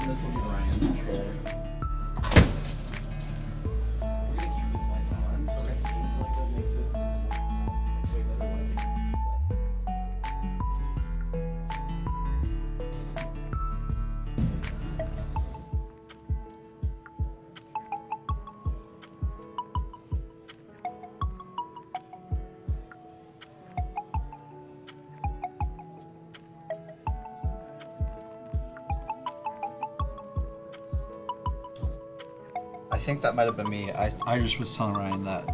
this will be Ryan's controller. We're gonna keep these lights on. Okay. It seems like that makes it way better lighting. I think that might have been me. I just was telling Ryan that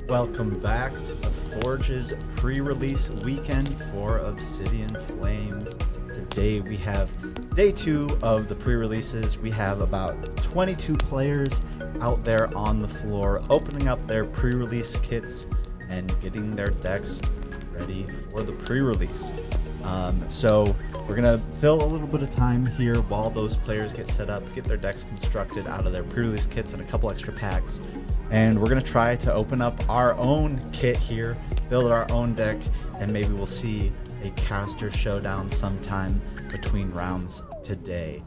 Welcome back to the Forge's pre-release weekend for Obsidian Flames. Today we have day 2 of the pre-releases. We have about 22 players out there on the floor opening up their pre-release kits and getting their decks ready for the pre-release. So we're gonna fill a little bit of time here while those players get set up, get their decks constructed out of their pre-release kits and a couple extra packs. And we're gonna try to open up our own kit here, build our own deck, and maybe we'll see a caster showdown sometime between rounds today.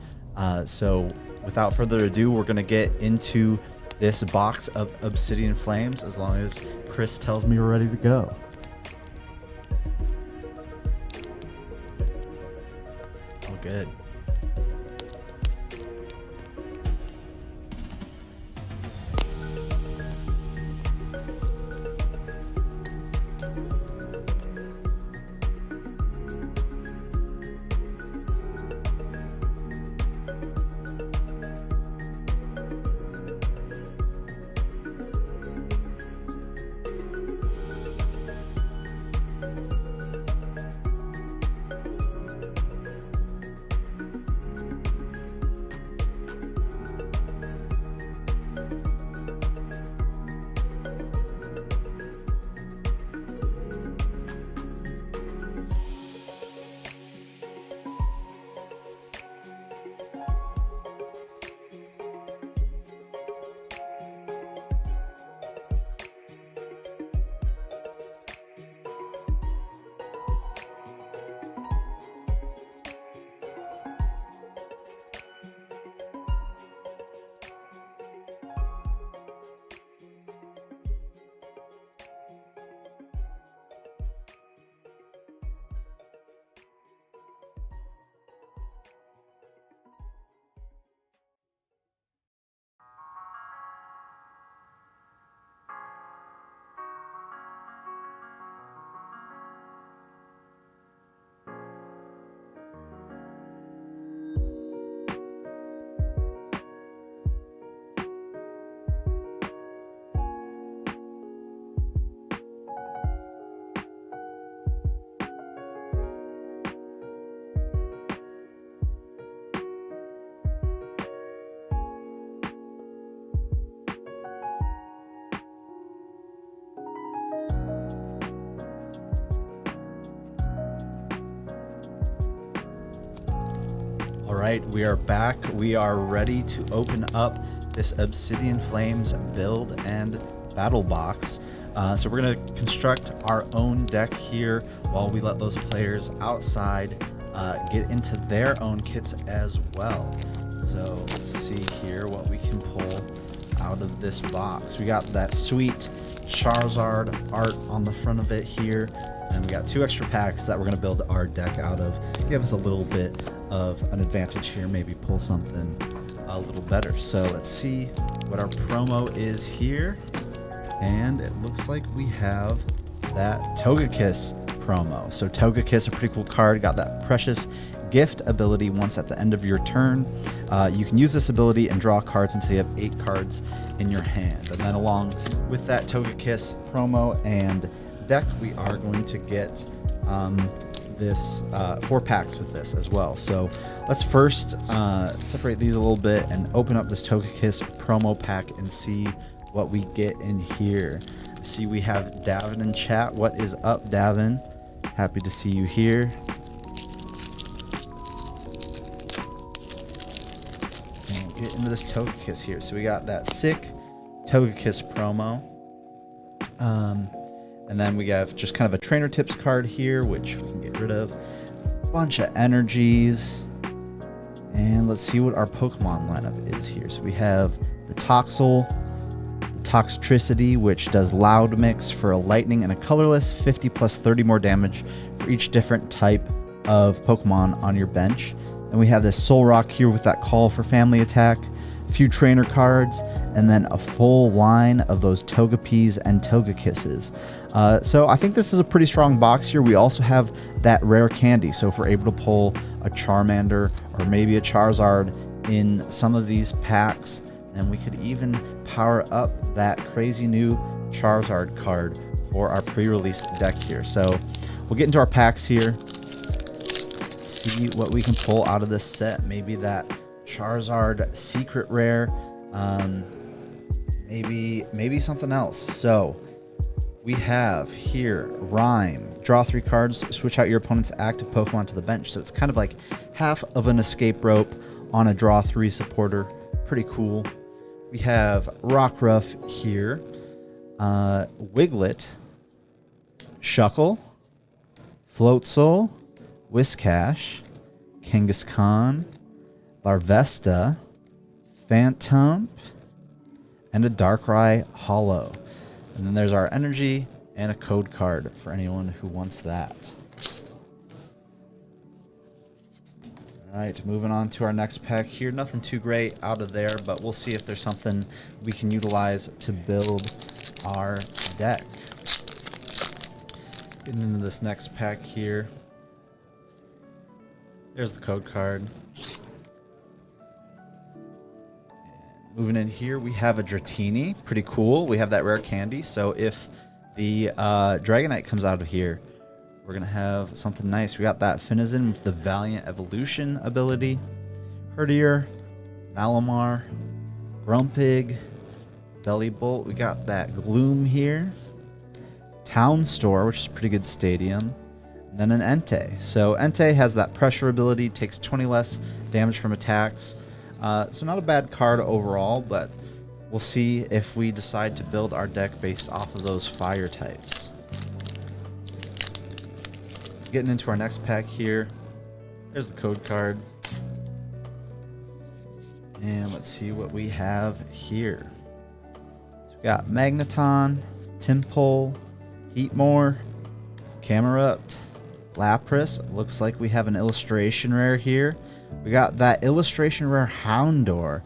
So without further ado, we're gonna get into this box of Obsidian Flames as long as Chris tells me we're ready to go. All good. All right, we are back. We are ready to open up this Obsidian Flames build and battle box. So we're gonna construct our own deck here while we let those players outside get into their own kits as well. So let's see here what we can pull out of this box. We got that sweet Charizard art on the front of it here, and we got 2 extra packs that we're gonna build our deck out of. Give us a little bit of an advantage here, maybe pull something a little better. So let's see what our promo is here, and it looks like we have that Togekiss promo. So Togekiss, a pretty cool card, got that precious gift ability once at the end of your turn. You can use this ability and draw cards until you have 8 cards in your hand. And then along with that Togekiss promo and deck, we are going to get this 4 packs with this as well. So let's first separate these a little bit and open up this Togekiss promo pack and see what we get in here. See, we have Davin in chat. What is up, Davin? Happy to see you here. And we'll get into this Togekiss here. So we got that sick Togekiss promo. And then we have just kind of a trainer tips card here, which we can get rid of. Bunch of energies. And let's see what our Pokemon lineup is here. So we have the Toxel, the Toxtricity, which does Loud Mix for a lightning and a colorless, 50 plus 30 more damage for each different type of Pokemon on your bench. And we have this Solrock here with that Call for Family attack, a few trainer cards, and then a full line of those Togepis and Togekisses. So I think this is a pretty strong box here. We also have that rare candy. So if we're able to pull a Charmander or maybe a Charizard in some of these packs, and we could even power up that crazy new Charizard card for our pre-release deck here. So we'll get into our packs here, see what we can pull out of this set. Maybe that Charizard secret rare, maybe something else. So we have here Rhyme. Draw 3 cards, switch out your opponent's active Pokemon to the bench. So it's kind of like half of an escape rope on a draw 3 supporter. Pretty cool. We have Rockruff here. Wiglet, Shuckle, Floatzel, Whiscash, Kangaskhan, Larvesta, Phantom, and a Darkrai Hollow. And then there's our energy and a code card for anyone who wants that. Alright, moving on to our next pack here. Nothing too great out of there, but we'll see if there's something we can utilize to build our deck. Getting into this next pack here. There's the code card. And moving in here, we have a Dratini. Pretty cool. We have that rare candy. So if the Dragonite comes out of here, we're going to have something nice. We got that Finizen with the Valiant Evolution ability. Herdier, Malamar, Grumpig, Bellybolt. We got that Gloom here. Town Store, which is a pretty good stadium. And then an Entei. So Entei has that pressure ability, takes 20 less damage from attacks. So not a bad card overall, but we'll see if we decide to build our deck based off of those fire types. Getting into our next pack here. There's the code card. And let's see what we have here. So we got Magneton, Timpole, Heatmore, Camerupt, Lapras. Looks like we have an illustration rare here. We got that illustration rare Houndour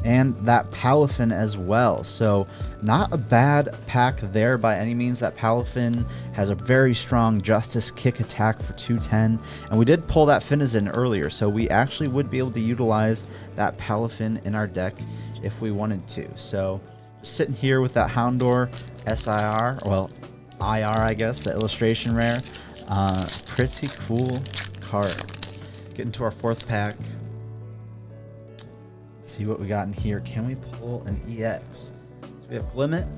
and that Palafin as well. So not a bad pack there by any means. That Palafin has a very strong Justice Kick attack for 210. And we did pull that Finizen earlier, so we actually would be able to utilize that Palafin in our deck if we wanted to. So just sitting here with that Houndour SIR, well, IR I guess, the illustration rare. Pretty cool card. Get into our fourth pack. Let's see what we got in here. Can we pull an EX? So we have Glimmet,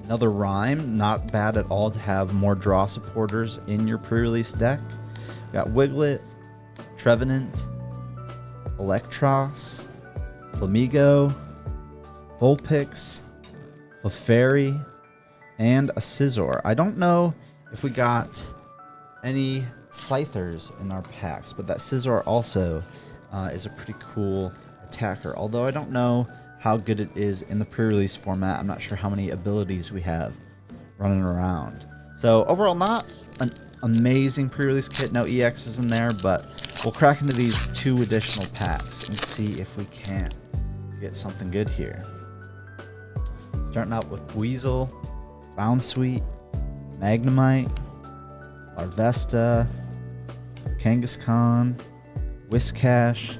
another Rhyme. Not bad at all to have more draw supporters in your pre-release deck. We got Wiglet, Trevenant, Electros, Flamigo, Vulpix, Clefairy, and a Scizor. I don't know if we got any Scythers in our packs, but that Scizor also is a pretty cool attacker. Although I don't know how good it is in the pre-release format. I'm not sure how many abilities we have running around. So overall, not an amazing pre-release kit. No EXs in there, but we'll crack into these 2 additional packs and see if we can get something good here. Starting out with Weasel, Bounsweet, Magnemite, Larvesta, Kangaskhan, Whiscash,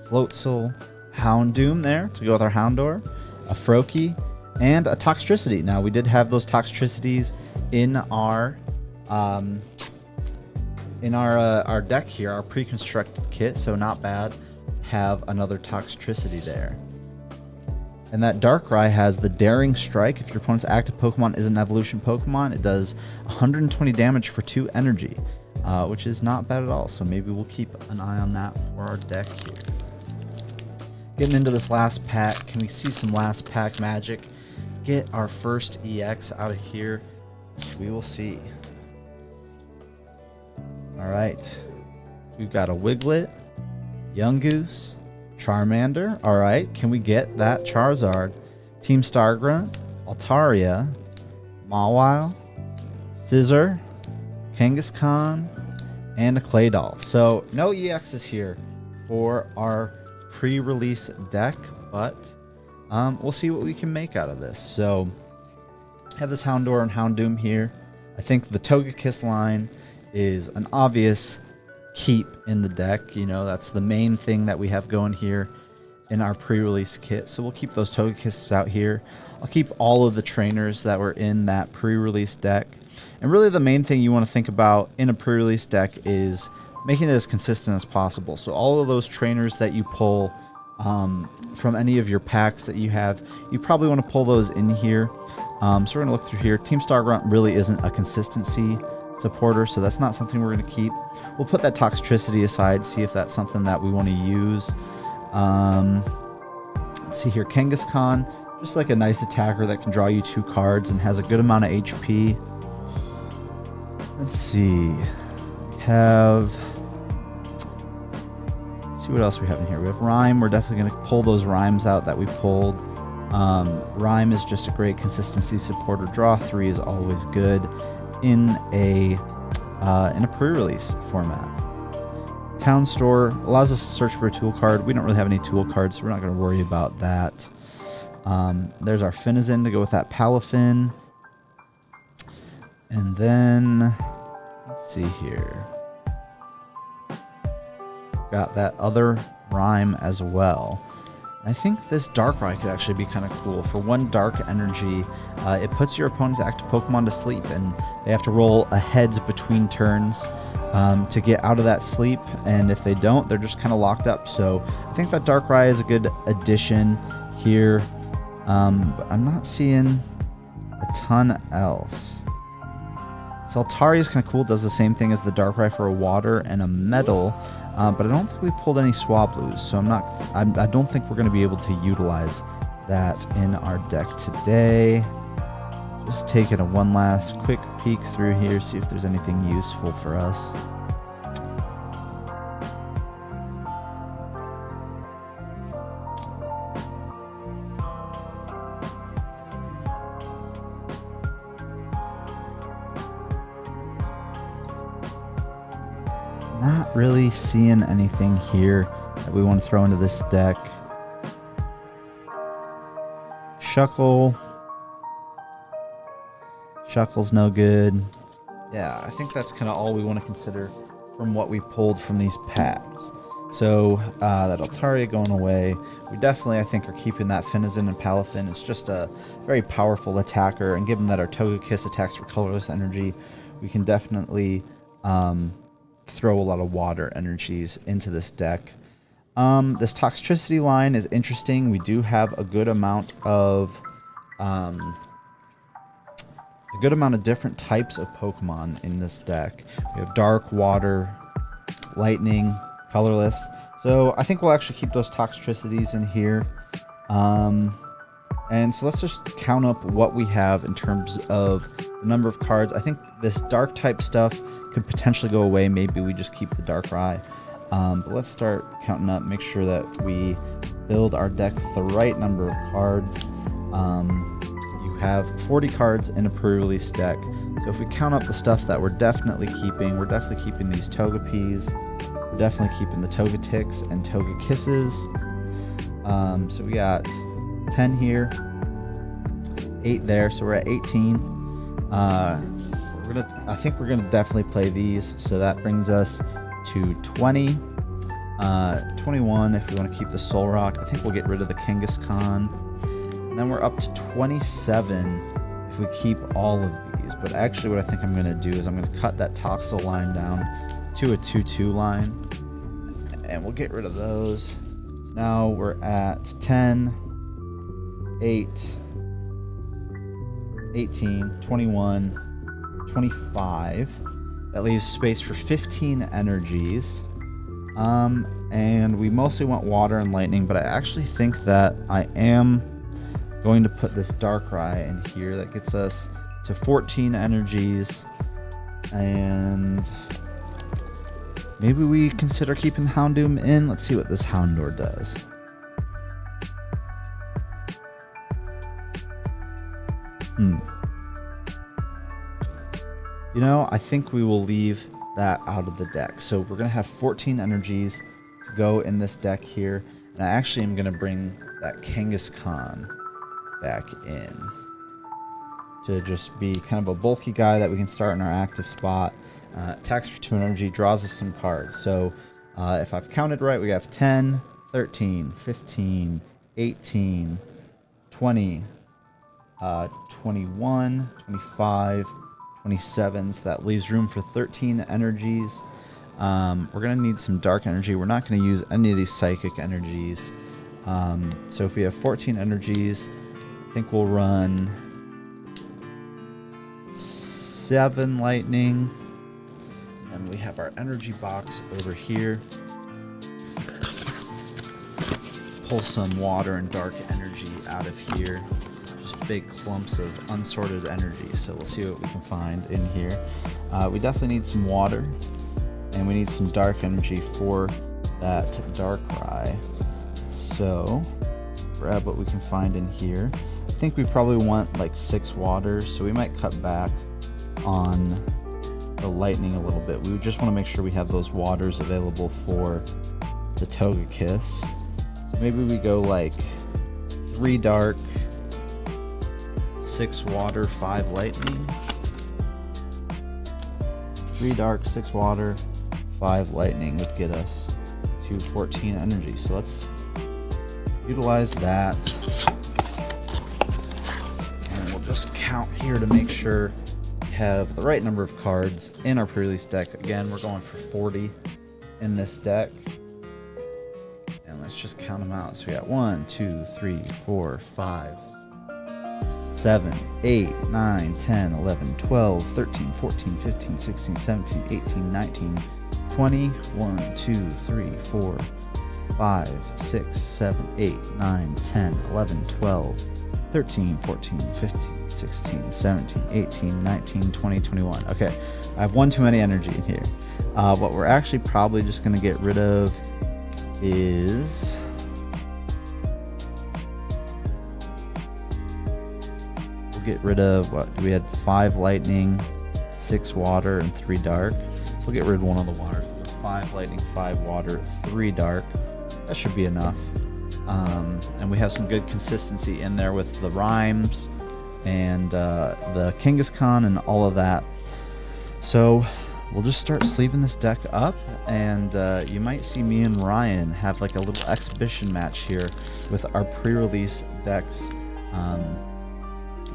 Floatzel, Houndoom there to go with our Houndour, a Froakie, and a Toxtricity. Now we did have those Toxtricities in our deck here, our pre-constructed kit, so not bad to have another Toxtricity there. And that Darkrai has the Daring Strike. If your opponent's active Pokemon is an evolution Pokemon, it does 120 damage for 2 energy, which is not bad at all. So maybe we'll keep an eye on that for our deck here. Getting into this last pack, can we see some last pack magic? Get our first EX out of here. We will see. All right. We've got a Wiglet, Yungoos, Charmander. All right, can we get that Charizard? Team Stargrunt, Altaria, Mawile, Scizor, Kangaskhan, and a Claydol. So no EXs here for our pre-release deck, but we'll see what we can make out of this. So have this Houndour and Houndoom here. I think the Togekiss line is an obvious keep in the deck. You know, that's the main thing that we have going here. in our pre-release kit. So we'll keep those Togekiss out here. I'll keep all of the trainers that were in that pre-release deck. And really the main thing you want to think about in a pre-release deck is making it as consistent as possible. So all of those trainers that you pull from any of your packs that you have, you probably want to pull those in here. So we're going to look through here. Team Star Grunt really isn't a consistency supporter, so that's not something we're going to keep. We'll put that Toxtricity aside, see if that's something that we want to use. Let's see here. Kangaskhan, just like a nice attacker that can draw you 2 cards and has a good amount of HP. Let's see. We have... Let's see what else we have in here. We have Rhyme. We're definitely going to pull those Rhymes out that we pulled. Rhyme is just a great consistency supporter. Draw 3 is always good in a pre-release format. Town Store allows us to search for a tool card. We don't really have any tool cards, so we're not going to worry about that. There's our Finizen to go with that Palafin. And then, let's see here. Got that other Rhyme as well. I think this Darkrai could actually be kind of cool. For 1 dark energy, it puts your opponent's active Pokemon to sleep, and they have to roll a heads between turns to get out of that sleep, and if they don't, they're just kind of locked up. So I think that Darkrai is a good addition here, but I'm not seeing a ton else. Saltari is kind of cool, does the same thing as the Darkrai for a water and a metal, but I don't think we pulled any Swablues, so I don't think we're going to be able to utilize that in our deck today. Just taking a one last quick peek through here, see if there's anything useful for us. Not really seeing anything here that we want to throw into this deck. Shuckle's no good. Yeah, I think that's kind of all we want to consider from what we pulled from these packs. So that Altaria going away. We definitely, I think, are keeping that Finizen and Palafin. It's just a very powerful attacker, and given that our Togekiss attacks for colorless energy, we can definitely throw a lot of water energies into this deck. This Toxtricity line is interesting. We do have a good amount of different types of Pokemon in this deck. We have Dark, Water, Lightning, Colorless. So I think we'll actually keep those Toxtricities in here. And so let's just count up what we have in terms of the number of cards. I think this Dark type stuff could potentially go away. Maybe we just keep the Darkrai. But let's start counting up, make sure that we build our deck with the right number of cards. You have 40 cards in a pre-release deck. So if we count up the stuff that we're definitely keeping these Togepis. We're definitely keeping the Togetix and Togekisses. So we got 10 here, 8 there, so we're at 18. I think we're gonna definitely play these, so that brings us to 20. 21 if we want to keep the Soul Rock. I think we'll get rid of the Kangaskhan. And then we're up to 27 if we keep all of these. But actually what I think I'm going to do is I'm going to cut that Toxel line down to a 2-2 line. And we'll get rid of those. So now we're at 10, 8, 18, 21, 25. That leaves space for 15 energies. And we mostly want Water and Lightning, but I actually think that I am going to put this Darkrai in here. That gets us to 14 energies. And maybe we consider keeping Houndoom in. Let's see what this Houndour does. You know, I think we will leave that out of the deck. So we're going to have 14 energies to go in this deck here. And I actually am going to bring that Kangaskhan back in to just be kind of a bulky guy that we can start in our active spot. Attacks for 2 energy, draws us some cards. So if I've counted right, we have 10, 13, 15, 18, 20, 21, 25, 27. So that leaves room for 13 energies. We're going to need some dark energy. We're not going to use any of these psychic energies. So if we have 14 energies, I think we'll run 7 lightning. And we have our energy box over here. Pull some water and dark energy out of here. Just big clumps of unsorted energy. So we'll see what we can find in here. We definitely need some water. And we need some dark energy for that dark rye. So grab what we can find in here. I think we probably want like 6 waters. So we might cut back on the lightning a little bit. We just want to make sure we have those waters available for the Togekiss. So maybe we go like 3 dark, 6 water, 5 lightning. 3 dark, 6 water, 5 lightning would get us to 14 energy. So let's utilize that. And we'll just count here to make sure have the right number of cards in our pre-release deck. Again, we're going for 40 in this deck. And let's just count them out. So we got 1, 2, 3, 4, 5, 7, 8, 9, 10, 11, 12, 13, 14, 15, 16, 17, 18, 19, 20, 1, 2, 3, 4, 5, 6, 7, 8, 9, 10, 11, 12, 13, 14, 15, 16, 17, 18, 19, 20, 21. Okay, I have one too many energy in here. What we're actually probably just going to get rid of is... we'll get rid of, what, we had 5 lightning, 6 water, and 3 dark. So we'll get rid of one of the waters. We'll go 5 lightning, 5 water, 3 dark. That should be enough. And we have some good consistency in there with the rhymes and the Kangaskhan and all of that. So we'll just start sleeving this deck up, and you might see me and Ryan have like a little exhibition match here with our pre-release decks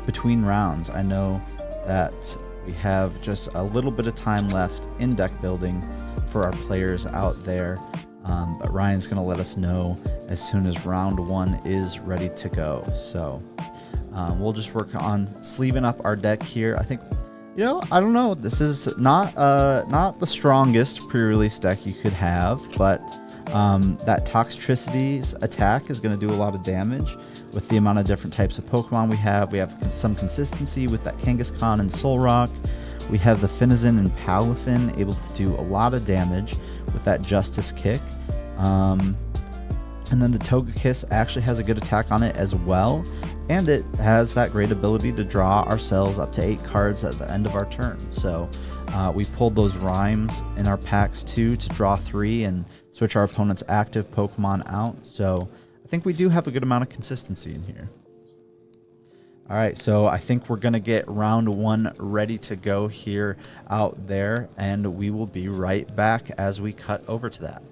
between rounds. I know that we have just a little bit of time left in deck building for our players out there. But Ryan's going to let us know as soon as round 1 is ready to go. So we'll just work on sleeving up our deck here. I think, you know, I don't know. This is not the strongest pre-release deck you could have, but that Toxtricity's attack is going to do a lot of damage with the amount of different types of Pokemon we have. We have some consistency with that Kangaskhan and Solrock. We have the Finizen and Palafin able to do a lot of damage with that Justice Kick. And then the Togekiss actually has a good attack on it as well. And it has that great ability to draw ourselves up to 8 cards at the end of our turn. So we pulled those rhymes in our packs too to draw 3 and switch our opponent's active Pokemon out. So I think we do have a good amount of consistency in here. All right, so I think we're going to get round 1 ready to go here out there, and we will be right back as we cut over to that.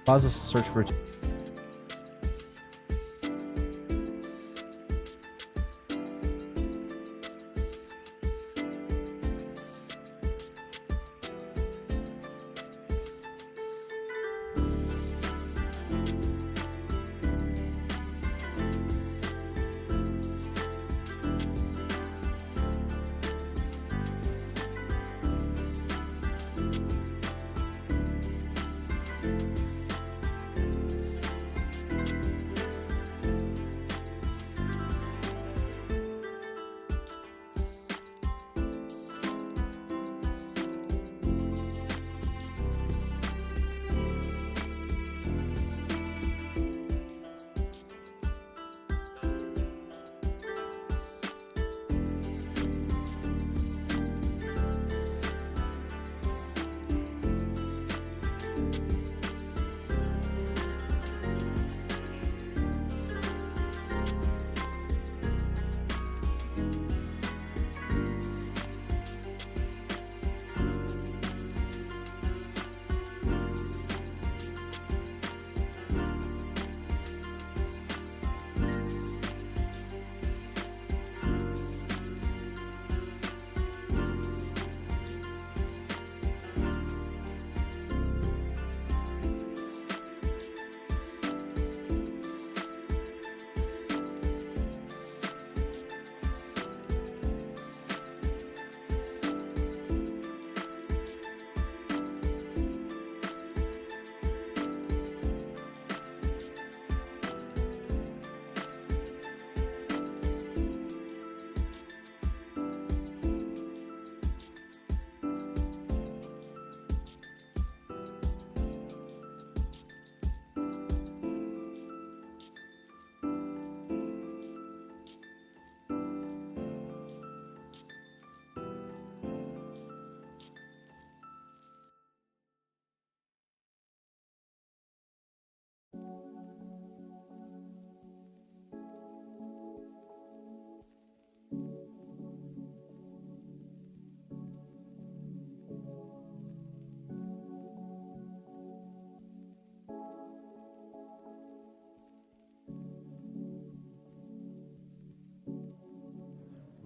allows us to search for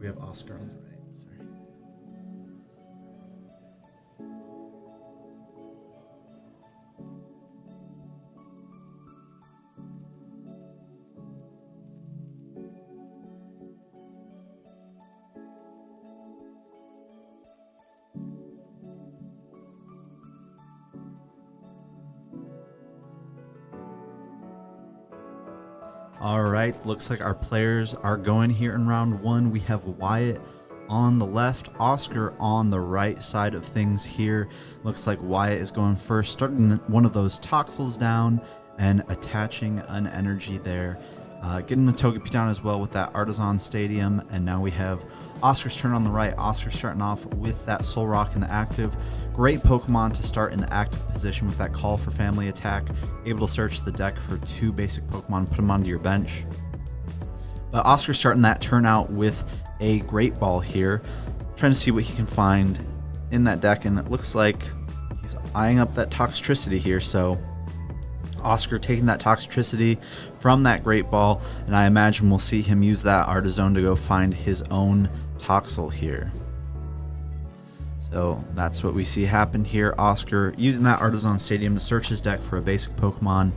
we have Oscar on the right. Sorry. All right, looks like our players are going here in round one. We have Wyatt on the left, Oscar on the right side of things here. Looks like Wyatt is going first, starting one of those toxels down and attaching an energy there. Getting the Togepi down as well with that Artisan Stadium. And now we have Oscar's turn on the right. Oscar starting off with that Soul Rock in the active. Great Pokemon to start in the active position with that Call for Family attack. Able to search the deck for 2 basic Pokemon, put them onto your bench. But Oscar's starting that turn out with a Great Ball here. Trying to see what he can find in that deck. And it looks like he's eyeing up that Toxtricity here. So Oscar taking that Toxtricity from that Great Ball, and I imagine we'll see him use that Artisan to go find his own Toxel here. So that's what we see happen here. Oscar using that Artisan Stadium to search his deck for a basic Pokemon,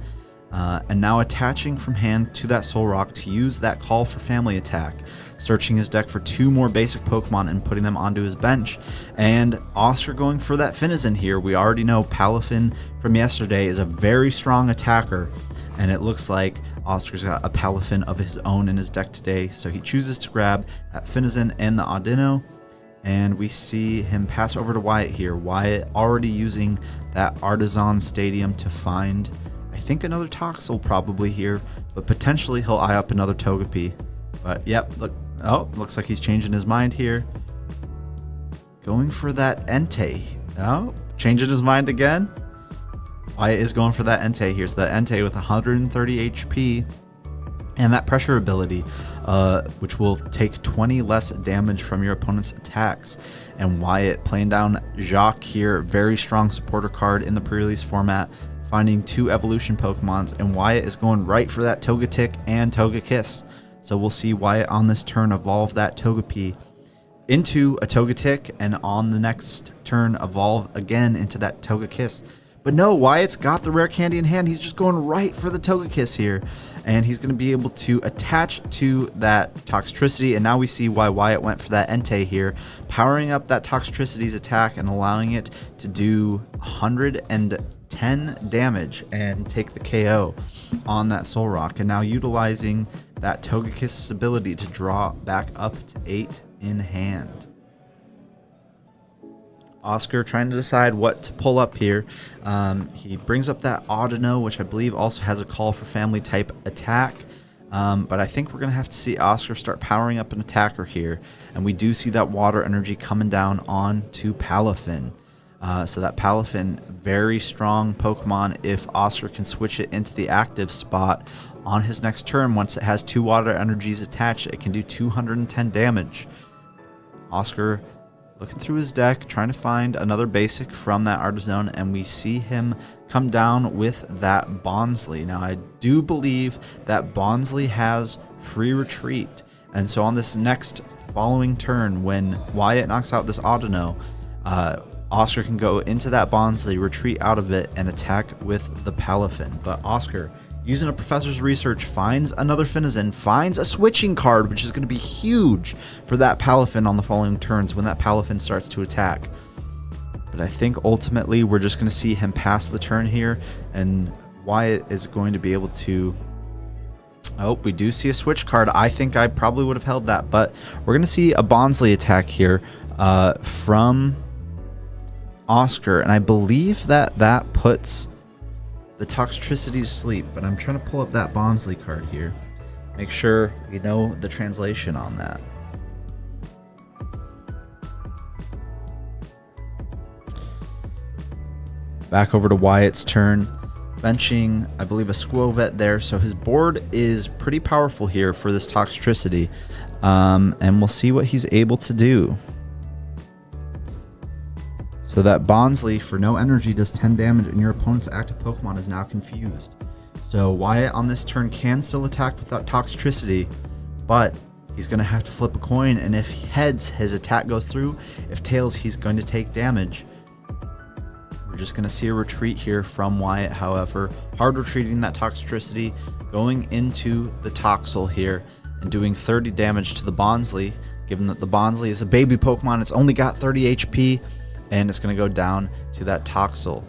and now attaching from hand to that Soul Rock to use that Call for Family attack, searching his deck for 2 more basic Pokemon and putting them onto his bench. And Oscar going for that Finizen here. We already know Palafin from yesterday is a very strong attacker, and it looks like Oscar's got a Palafin of his own in his deck today, so he chooses to grab that Finizen and the Audino. And we see him pass over to Wyatt here. Wyatt already using that Artisan Stadium to find, I think, another Toxel probably here, but potentially he'll eye up another Togepi. But yep, look, oh, looks like he's changing his mind here. Going for that Entei. Oh, changing his mind again. Wyatt is going for that Entei here. So that Entei with 130 HP and that pressure ability, which will take 20 less damage from your opponent's attacks. And Wyatt playing down Jacques here, very strong supporter card in the pre-release format, finding 2 evolution Pokemons, and Wyatt is going right for that Togetic and Togekiss. So we'll see Wyatt on this turn evolve that Togepi into a Togetic, and on the next turn evolve again into that Togekiss. But no, Wyatt's got the rare candy in hand. He's just going right for the Togekiss here, and he's going to be able to attach to that Toxtricity. And now we see why Wyatt went for that Entei here, powering up that Toxtricity's attack and allowing it to do 110 damage and take the KO on that Soul Rock. And now utilizing that Togekiss's ability to draw back up to 8 in hand. Oscar trying to decide what to pull up here. He brings up that Audino, which I believe also has a call for family type attack. But I think we're going to have to see Oscar start powering up an attacker here. And we do see that water energy coming down on to Palafin. So that Palafin, very strong Pokemon if Oscar can switch it into the active spot on his next turn. Once it has 2 water energies attached, it can do 210 damage. Oscar looking through his deck, trying to find another basic from that Artizone, and we see him come down with that Bonsly. Now, I do believe that Bonsly has free retreat, and so on this next following turn, when Wyatt knocks out this Audino, Oscar can go into that Bonsly, retreat out of it, and attack with the Palafin. But Oscar, using a professor's research, finds another Finizen, finds a switching card, which is going to be huge for that Palafin on the following turns when that Palafin starts to attack. But I think ultimately we're just going to see him pass the turn here, and Wyatt is going to be able to... Oh, we do see a switch card. I think I probably would have held that, but we're going to see a Bonsly attack here from Oscar, and I believe that that puts the Toxtricity to sleep, but I'm trying to pull up that Bonsly card here. Make sure we know the translation on that. Back over to Wyatt's turn. Benching, I believe, a Squovet there, so his board is pretty powerful here for this Toxtricity. And we'll see what he's able to do. So that Bonsly for no energy does 10 damage, and your opponent's active Pokemon is now confused. So Wyatt on this turn can still attack with that Toxtricity, but he's going to have to flip a coin, and if heads, his attack goes through. If tails, he's going to take damage. We're just going to see a retreat here from Wyatt, however. Hard retreating that Toxtricity, going into the Toxel here, and doing 30 damage to the Bonsly. Given that the Bonsly is a baby Pokemon, it's only got 30 HP. And it's going to go down to that Toxel.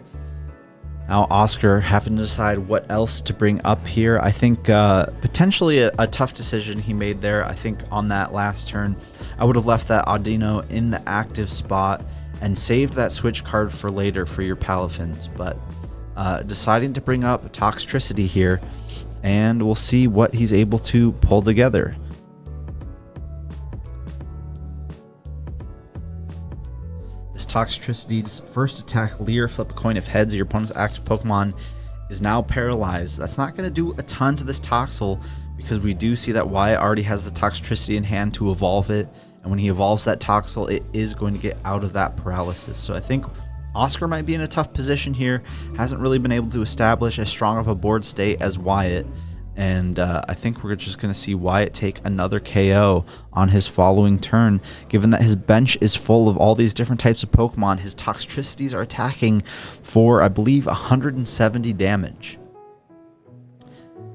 Now Oscar having to decide what else to bring up here. I think potentially a tough decision he made there. I think on that last turn, I would have left that Audino in the active spot and saved that switch card for later for your Palafins. But deciding to bring up Toxtricity here, and we'll see what he's able to pull together. Toxtricity's first attack, Leer, flip a coin. If heads, your opponent's active Pokemon is now paralyzed. That's not going to do a ton to this Toxel, because we do see that Wyatt already has the Toxtricity in hand to evolve it, and when he evolves that Toxel, it is going to get out of that paralysis. So I think Oscar might be in a tough position here. Hasn't really been able to establish as strong of a board state as Wyatt, and I think we're just going to see Wyatt take another KO on his following turn. Given that his bench is full of all these different types of Pokemon, his Toxtricities are attacking for, I believe, 170 damage.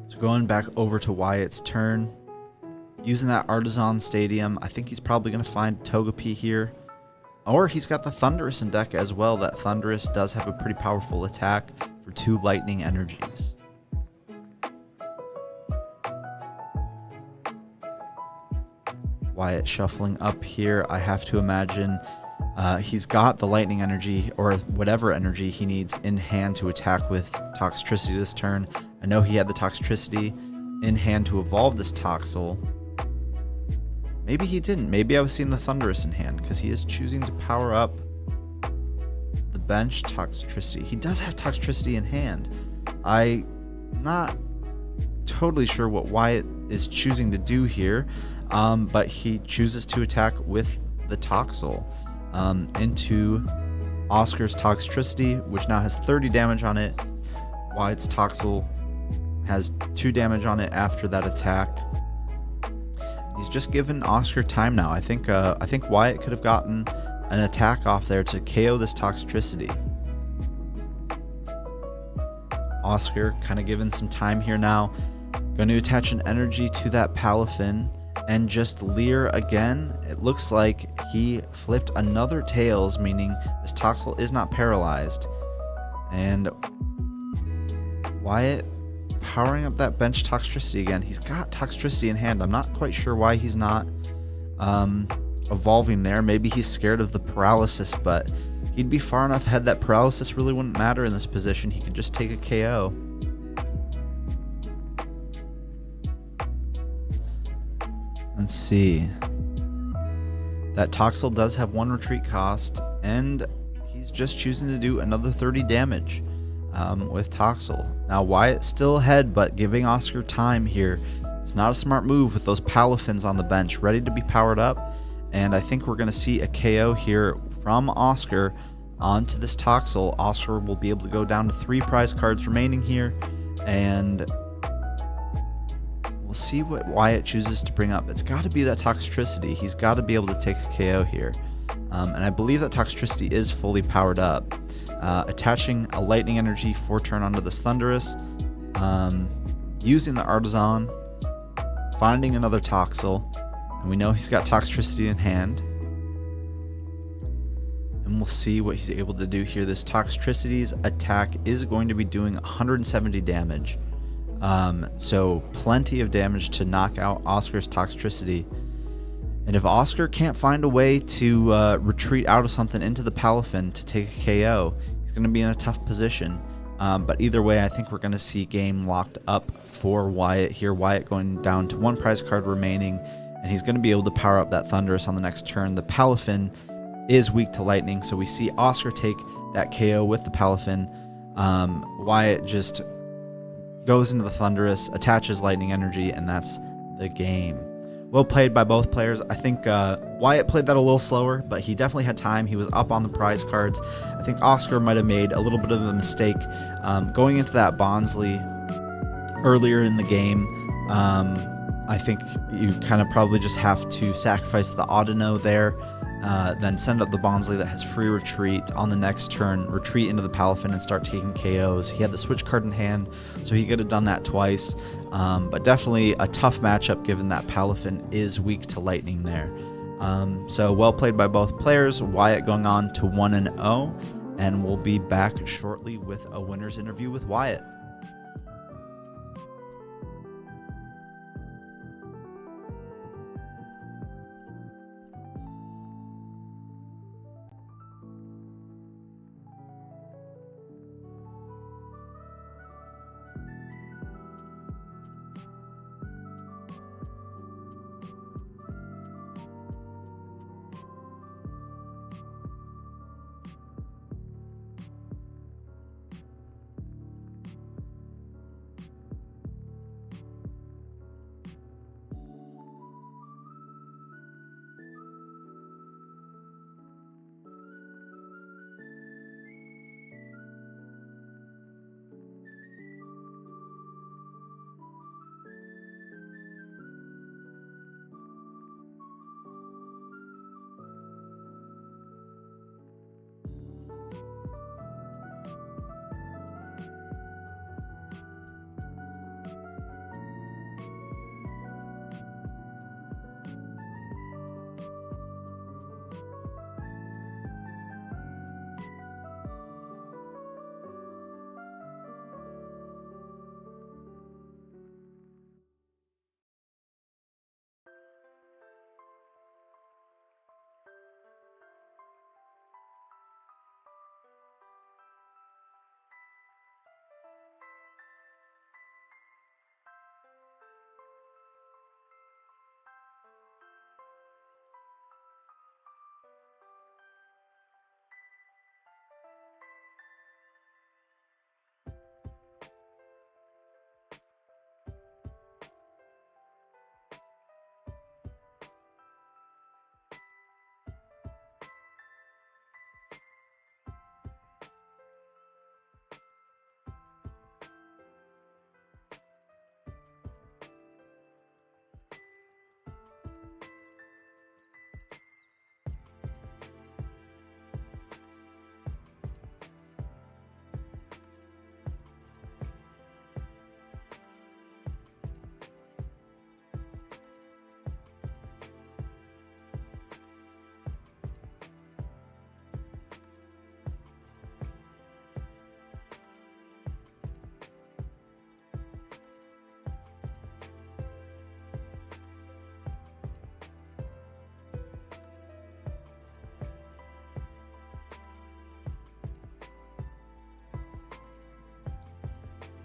So going back over to Wyatt's turn, using that Artizon Stadium, I think he's probably going to find Togepi here. Or he's got the Thundurus in deck as well. That Thundurus does have a pretty powerful attack for 2 lightning energies. Wyatt shuffling up here. I have to imagine he's got the lightning energy or whatever energy he needs in hand to attack with Toxtricity this turn. I know he had the Toxtricity in hand to evolve this Toxel. Maybe he didn't. Maybe I was seeing the Thundurus in hand, because he is choosing to power up the bench Toxtricity. He does have Toxtricity in hand. I'm not totally sure what Wyatt is choosing to do here. But he chooses to attack with the Toxel into Oscar's Toxtricity, which now has 30 damage on it. Wyatt's Toxel has 2 damage on it after that attack. He's just given Oscar time now. I think Wyatt could have gotten an attack off there to KO this Toxtricity. Oscar kind of given some time here now. Going to attach an energy to that Palafin and just leer again. It looks like he flipped another Tails, meaning this Toxel is not paralyzed. And Wyatt powering up that bench Toxtricity again. He's got Toxtricity in hand. I'm not quite sure why he's not evolving there. Maybe he's scared of the paralysis, but he'd be far enough ahead that paralysis really wouldn't matter in this position. He could just take a KO. Let's see. That Toxel does have 1 retreat cost, and he's just choosing to do another 30 damage with Toxel. Now Wyatt's still ahead, but giving Oscar time here is not a smart move with those Palafins on the bench ready to be powered up. And I think we're going to see a KO here from Oscar onto this Toxel. Oscar will be able to go down to 3 prize cards remaining here, and we'll see what Wyatt chooses to bring up. It's got to be that Toxtricity. He's got to be able to take a KO here. And I believe that Toxtricity is fully powered up. Attaching a Lightning Energy for turn onto this Thunderous. Using the Artisan. Finding another Toxel. And we know he's got Toxtricity in hand. And we'll see what he's able to do here. This Toxtricity's attack is going to be doing 170 damage. So plenty of damage to knock out Oscar's Toxtricity. And if Oscar can't find a way to retreat out of something into the Palafin to take a KO, he's going to be in a tough position. But either way, I think we're going to see game locked up for Wyatt here. Wyatt going down to 1 prize card remaining, and he's going to be able to power up that Thunderous on the next turn. The Palafin is weak to lightning, so we see Oscar take that KO with the Palafin. Wyatt just goes into the Thunderous, attaches Lightning Energy, and that's the game. Well played by both players. I think Wyatt played that a little slower, but he definitely had time. He was up on the prize cards. I think Oscar might have made a little bit of a mistake going into that Bonsly earlier in the game. I think you kind of probably just have to sacrifice the Audino there, then send up the Bonsly that has free retreat on the next turn, retreat into the Palafin and start taking KOs. He had the switch card in hand, so he could have done that twice. But definitely a tough matchup given that Palafin is weak to lightning there. So well played by both players. Wyatt going on to 1-0, and we'll be back shortly with a winner's interview with Wyatt.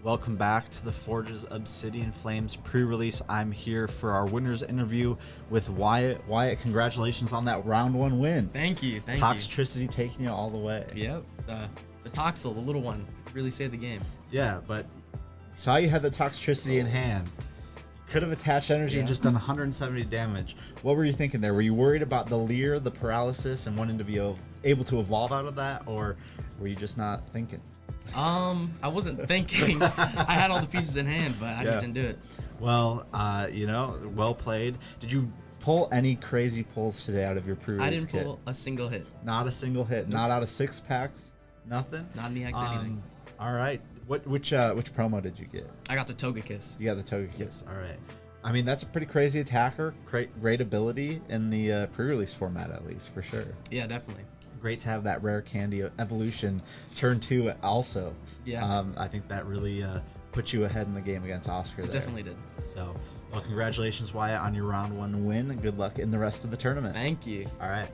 Welcome back to the Forge's Obsidian Flames pre-release. I'm here for our winners interview with Wyatt. Wyatt, congratulations on that round 1 win. Thank you. Toxtricity taking you all the way. Yep. The Toxel, the little one, really saved the game. Yeah, but saw you had the Toxtricity in hand. You could have attached energy and just done 170 damage. What were you thinking there? Were you worried about the leer, the paralysis, and wanting to be able to evolve out of that, or were you just not thinking? I wasn't thinking. I had all the pieces in hand, but I just didn't do it. Well, well played. Did you pull any crazy pulls today out of your pre-release I didn't kit? pull a single hit. Not a single hit. Not out of 6 packs. Nothing. Not in the X anything. All right. Which promo did you get? I got the Toga Kiss. You got the Toga Kiss. All right. I mean, that's a pretty crazy attacker. Great ability in the pre-release format, at least, for sure. Yeah, definitely. Great to have that rare candy evolution turn 2 also. Yeah. I think that really put you ahead in the game against Oscar. It definitely did. So, well, congratulations, Wyatt, on your round 1 win. Good luck in the rest of the tournament. Thank you. All right.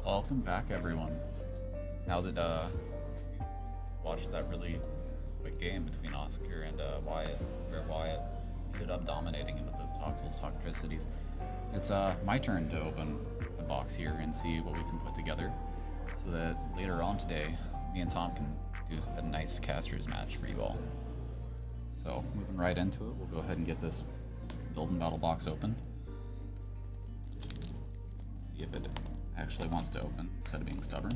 Welcome back, everyone. Now that watched that really quick game between Oscar and Wyatt, where Wyatt ended up dominating him with those toxicities, it's my turn to open the box here and see what we can put together, so that later on today, me and Tom can do a nice caster's match for you all. So moving right into it, we'll go ahead and get this build and battle box open. See if it actually wants to open instead of being stubborn.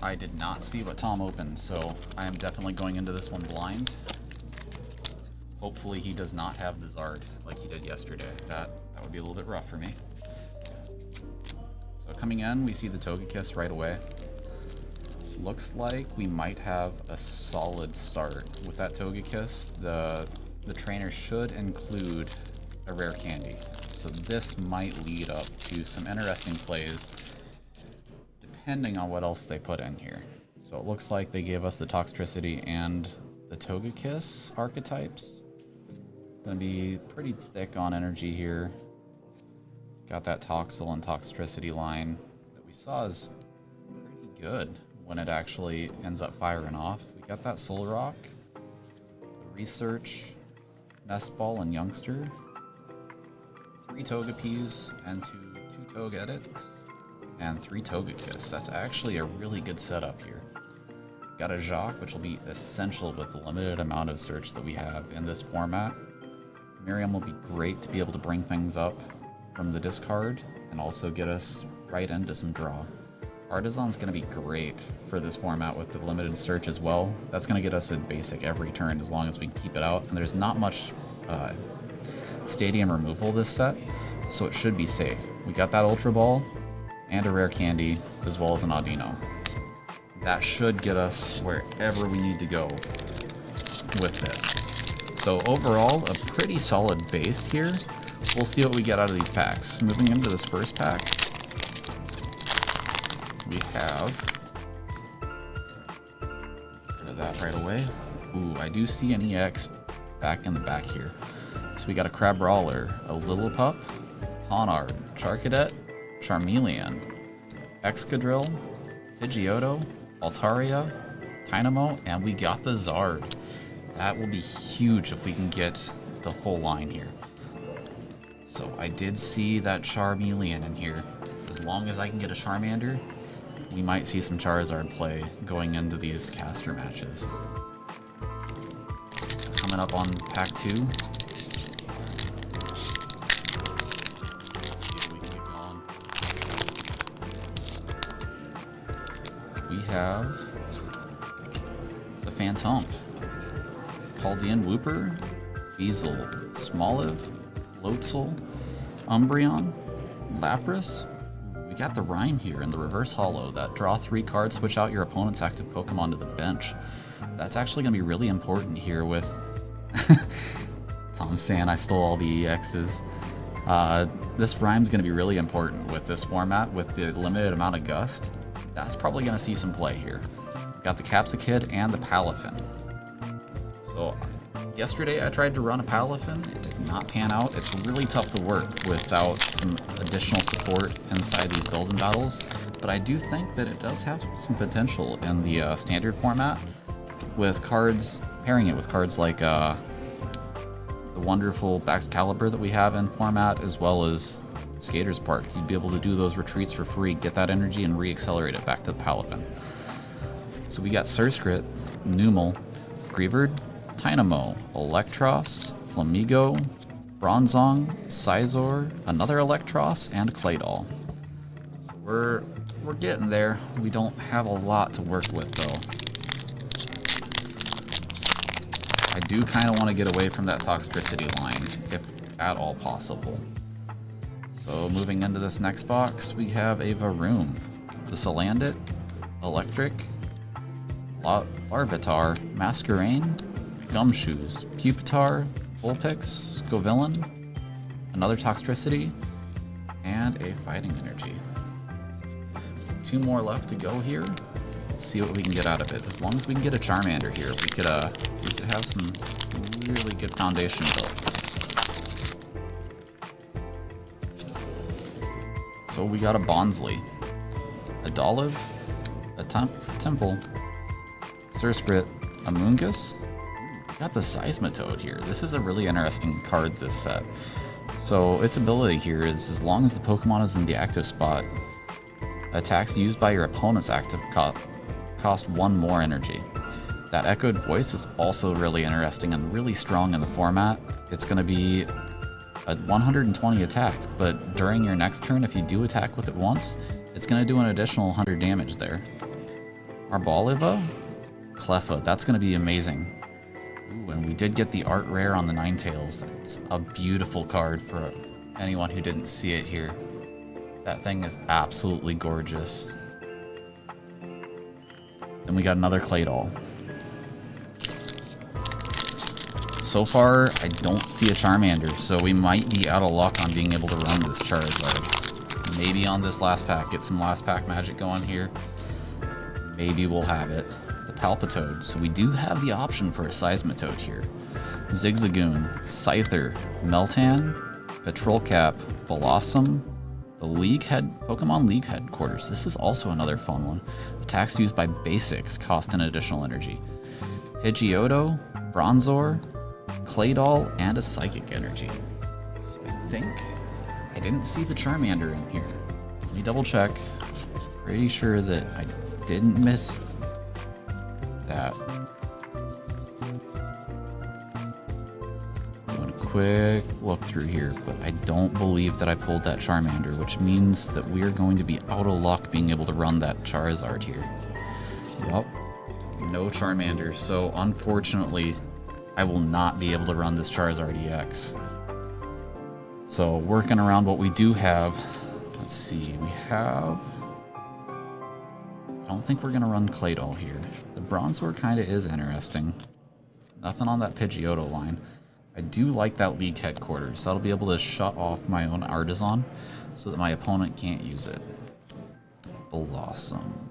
I did not see what Tom opened, so I am definitely going into this one blind. Hopefully he does not have the Zard like he did yesterday. That would be a little bit rough for me. So coming in, we see the Togekiss right away. Looks like we might have a solid start. With that Togekiss, the trainer should include a rare candy. So this might lead up to some interesting plays depending on what else they put in here. So it looks like they gave us the Toxtricity and the Togekiss archetypes. Gonna be pretty thick on energy here. Got that Toxel and Toxtricity line that we saw is pretty good when it actually ends up firing off. We got that Solrock, the Research, Nest Ball, and Youngster. 3 Togepi's and 2 Togeedits, and 3 Togekiss. That's actually a really good setup here. Got a Jacq, which will be essential with the limited amount of search that we have in this format. Miriam will be great to be able to bring things up from the discard and also get us right into some draw. Artisan's going to be great for this format with the limited search as well. That's going to get us a basic every turn as long as we can keep it out. And there's not much stadium removal this set, so it should be safe. We got that Ultra Ball and a rare candy as well as an Audino. That should get us wherever we need to go with this. So overall, a pretty solid base here. We'll see what we get out of these packs. Moving into this first pack, we have rid of that right away. Ooh, I do see an EX back in the back here. So we got a Crabrawler, a Lillipup, Tonard, Charcadet, Charmeleon, Excadrill, Pidgeotto, Altaria, Tynamo, and we got the Zard. That will be huge if we can get the full line here. So I did see that Charmeleon in here. As long as I can get a Charmander, we might see some Charizard play going into these caster matches. So coming up on pack 2. Let's see if we can get going. We have the Phantomp, Paldean Wooper, Weasel, Smoliv, Floatzel, Umbreon, Lapras. We got the Rhyme here in the reverse holo. That draw 3 cards, switch out your opponent's active Pokemon to the bench. That's actually going to be really important here with Tom saying I stole all the EXs. This Rhyme's going to be really important with this format with the limited amount of Gust. That's probably going to see some play here. Got the Capsakid and the Palafin. So yesterday I tried to run a Palafin. It did not pan out. It's really tough to work without some additional support inside these build and battles, but I do think that it does have some potential in the standard format with cards, pairing it with cards like the wonderful Baxcalibur that we have in format, as well as Skater's Park. You'd be able to do those retreats for free, get that energy, and re-accelerate it back to the Palafin. So we got Surskit, Numel, Greavard, Tynamo, Electros, Flamigo, Bronzong, Sizor, another Electros, and Claydol. So we're getting there. We don't have a lot to work with though. I do kind of want to get away from that Toxtricity line, if at all possible. So moving into this next box, we have a Varoom, the Salandit, Electric, Larvitar, Masquerain, Gumshoes, Pupitar, Vulpix, Scovillain, another Toxtricity, and a Fighting Energy. 2 more left to go here. Let's see what we can get out of it. As long as we can get a Charmander here, we could have some really good foundation built. So we got a Bonsly, a Dolliv, a Temple, Surskit, a Moongus. Got the Seismitoad here. This is a really interesting card this set. So its ability here is as long as the Pokemon is in the active spot, attacks used by your opponent's active cost 1 more energy. That echoed voice is also really interesting and really strong in the format. It's going to be a 120 attack, but during your next turn, if you do attack with it once, it's going to do an additional 100 damage there. Arboliva, Cleffa, that's going to be amazing. Ooh, and we did get the art rare on the Ninetales. That's a beautiful card for anyone who didn't see it here. That thing is absolutely gorgeous. Then we got another Claydol. So far, I don't see a Charmander, so we might be out of luck on being able to run this Charizard. Maybe on this last pack, get some last pack magic going here. Maybe we'll have it. The Palpitoad, so we do have the option for a Seismitoad here. Zigzagoon, Scyther, Meltan, Petrolcap, Blossom, the Pokemon League Headquarters. This is also another fun one. Attacks used by basics cost an additional energy. Pidgeotto, Bronzor, Claydol, and a Psychic Energy. So I think I didn't see the Charmander in here. Let me double check. Pretty sure that I didn't miss that. Doing a quick look through here, but I don't believe that I pulled that Charmander, which means that we're going to be out of luck being able to run that Charizard here. Yup. No Charmander, so unfortunately I will not be able to run this Charizard EX. So working around what we do have, let's see, we have... I don't think we're gonna run Claydol here. The Bronzor kinda is interesting. Nothing on that Pidgeotto line. I do like that League Headquarters. That'll be able to shut off my own Artisan so that my opponent can't use it. Blossom.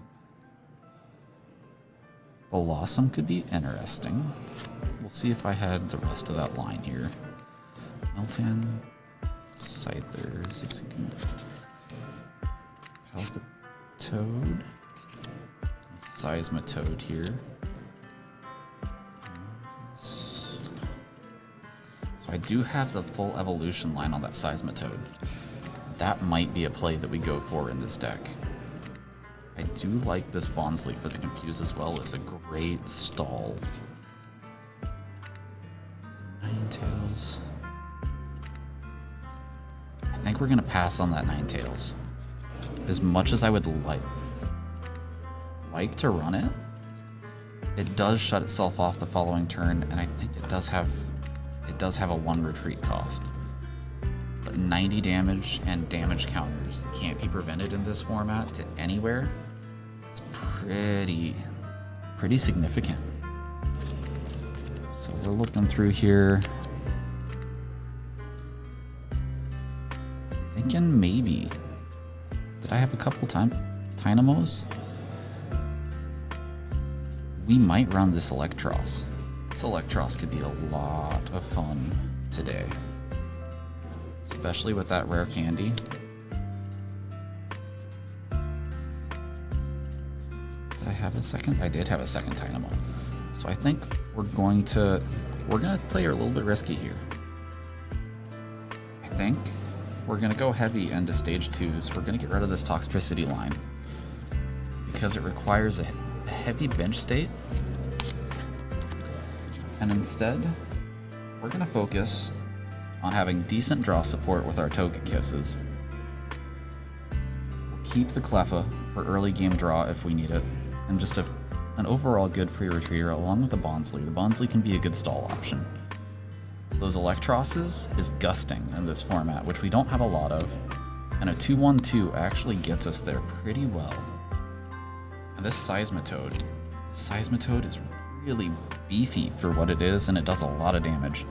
Blossom could be interesting. We'll see if I had the rest of that line here. Meltan, Scyther, Zigzagoon, Palpitoad, Seismitoad here. So I do have the full evolution line on that Seismitoad. That might be a play that we go for in this deck. I do like this Bonsly for the Confuse as well. It's a great stall. Ninetales. I think we're gonna pass on that Ninetales. As much as I would like to run it, it does shut itself off the following turn, and I think it does have a 1 retreat cost. But 90 damage and damage counters can't be prevented in this format to anywhere. It's pretty significant. So we're looking through here. Thinking maybe. Did I have a couple Dynamos? We might run this Electros. This Electros could be a lot of fun today. Especially with that rare candy. Did I have a second? I did have a second Dynamo. So I think we're gonna play a little bit risky here. I think we're gonna go heavy into stage 2s. We're gonna get rid of this Toxtricity line because it requires a heavy bench state. And instead, we're gonna focus on having decent draw support with our Togekisses. We'll keep the Cleffa for early game draw if we need it, and just an overall good free retreater along with the Bonsly. The Bonsly can be a good stall option. Those Electroses is gusting in this format, which we don't have a lot of, and a 2-1-2 actually gets us there pretty well. And this Seismitoad is really beefy for what it is, and it does a lot of damage.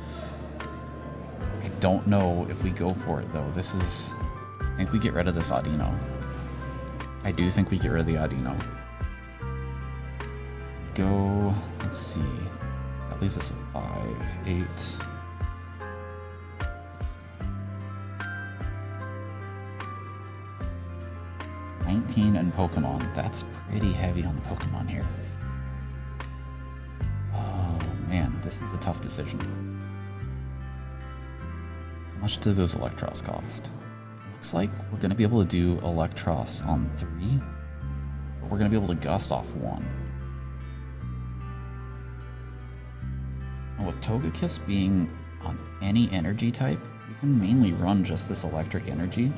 I don't know if we go for it though. I think we get rid of this Audino. I do think we get rid of the Audino. Let's see. That leaves us a 5, 8. 19 and Pokemon. That's pretty heavy on the Pokemon here. Oh man, this is a tough decision. much do those Electros cost? Looks like we're going to be able to do Electros on 3, but we're going to be able to gust off 1. And with Togekiss being on any energy type, we can mainly run just this electric energy.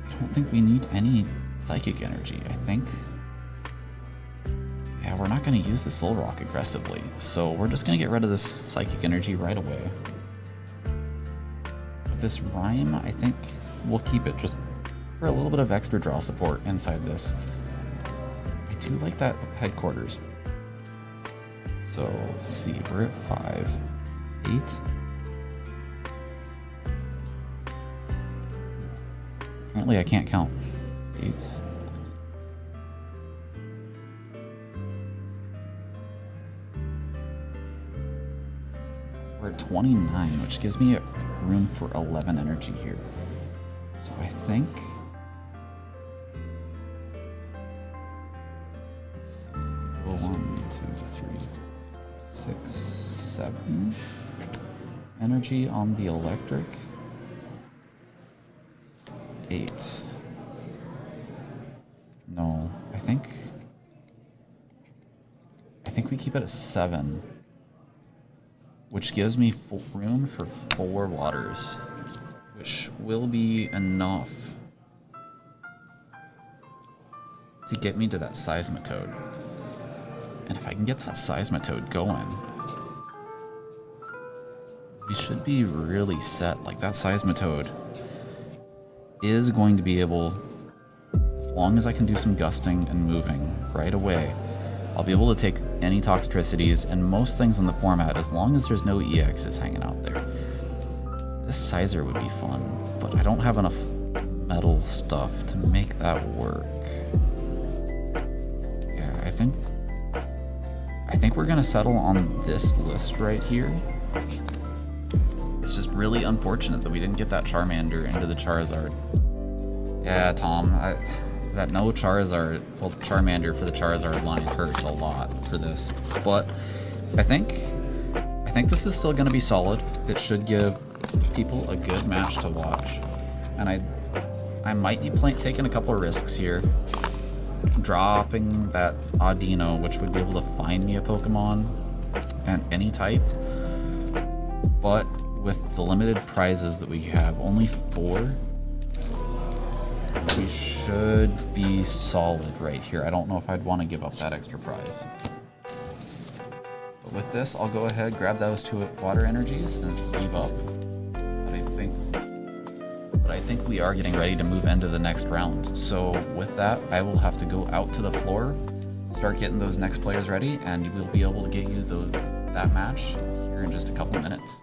I don't think we need any psychic energy. I think, yeah, we're not going to use the Soul Rock aggressively, so we're just going to get rid of this psychic energy right away. With this Rhyme, I think we'll keep it just for a little bit of extra draw support inside this. I do like that headquarters. So let's see, we're at 5, 8. Apparently I can't count. 8. We're at 29, which gives me room for 11 energy here. So I think... let's see, 1, 2, 3, 4, 6, 7. Energy on the electric. 8. No, I think we keep it at 7, which gives me room for 4 waters, which will be enough to get me to that Seismitoad. And if I can get that Seismitoad going, we should be really set. Like, that Seismitoad is going to be able, as long as I can do some gusting and moving right away, I'll be able to take any Toxtricities and most things in the format as long as there's no EXs hanging out there. This Sizer would be fun, but I don't have enough metal stuff to make that work. Yeah, I think we're gonna settle on this list right here. It's just really unfortunate that we didn't get that Charmander into the Charizard. Yeah, Tom, that no Charizard, well, Charmander for the Charizard line hurts a lot for this, but I think this is still going to be solid. It should give people a good match to watch, and I might be taking a couple of risks here, dropping that Audino, which would be able to find me a Pokemon and any type, but with the limited prizes that we have, only 4. We should be solid right here. I don't know if I'd want to give up that extra prize. But with this, I'll go ahead, grab those 2 water energies, and sleeve up. But I think we are getting ready to move into the next round. So with that, I will have to go out to the floor, start getting those next players ready, and we'll be able to get you that match here in just a couple minutes.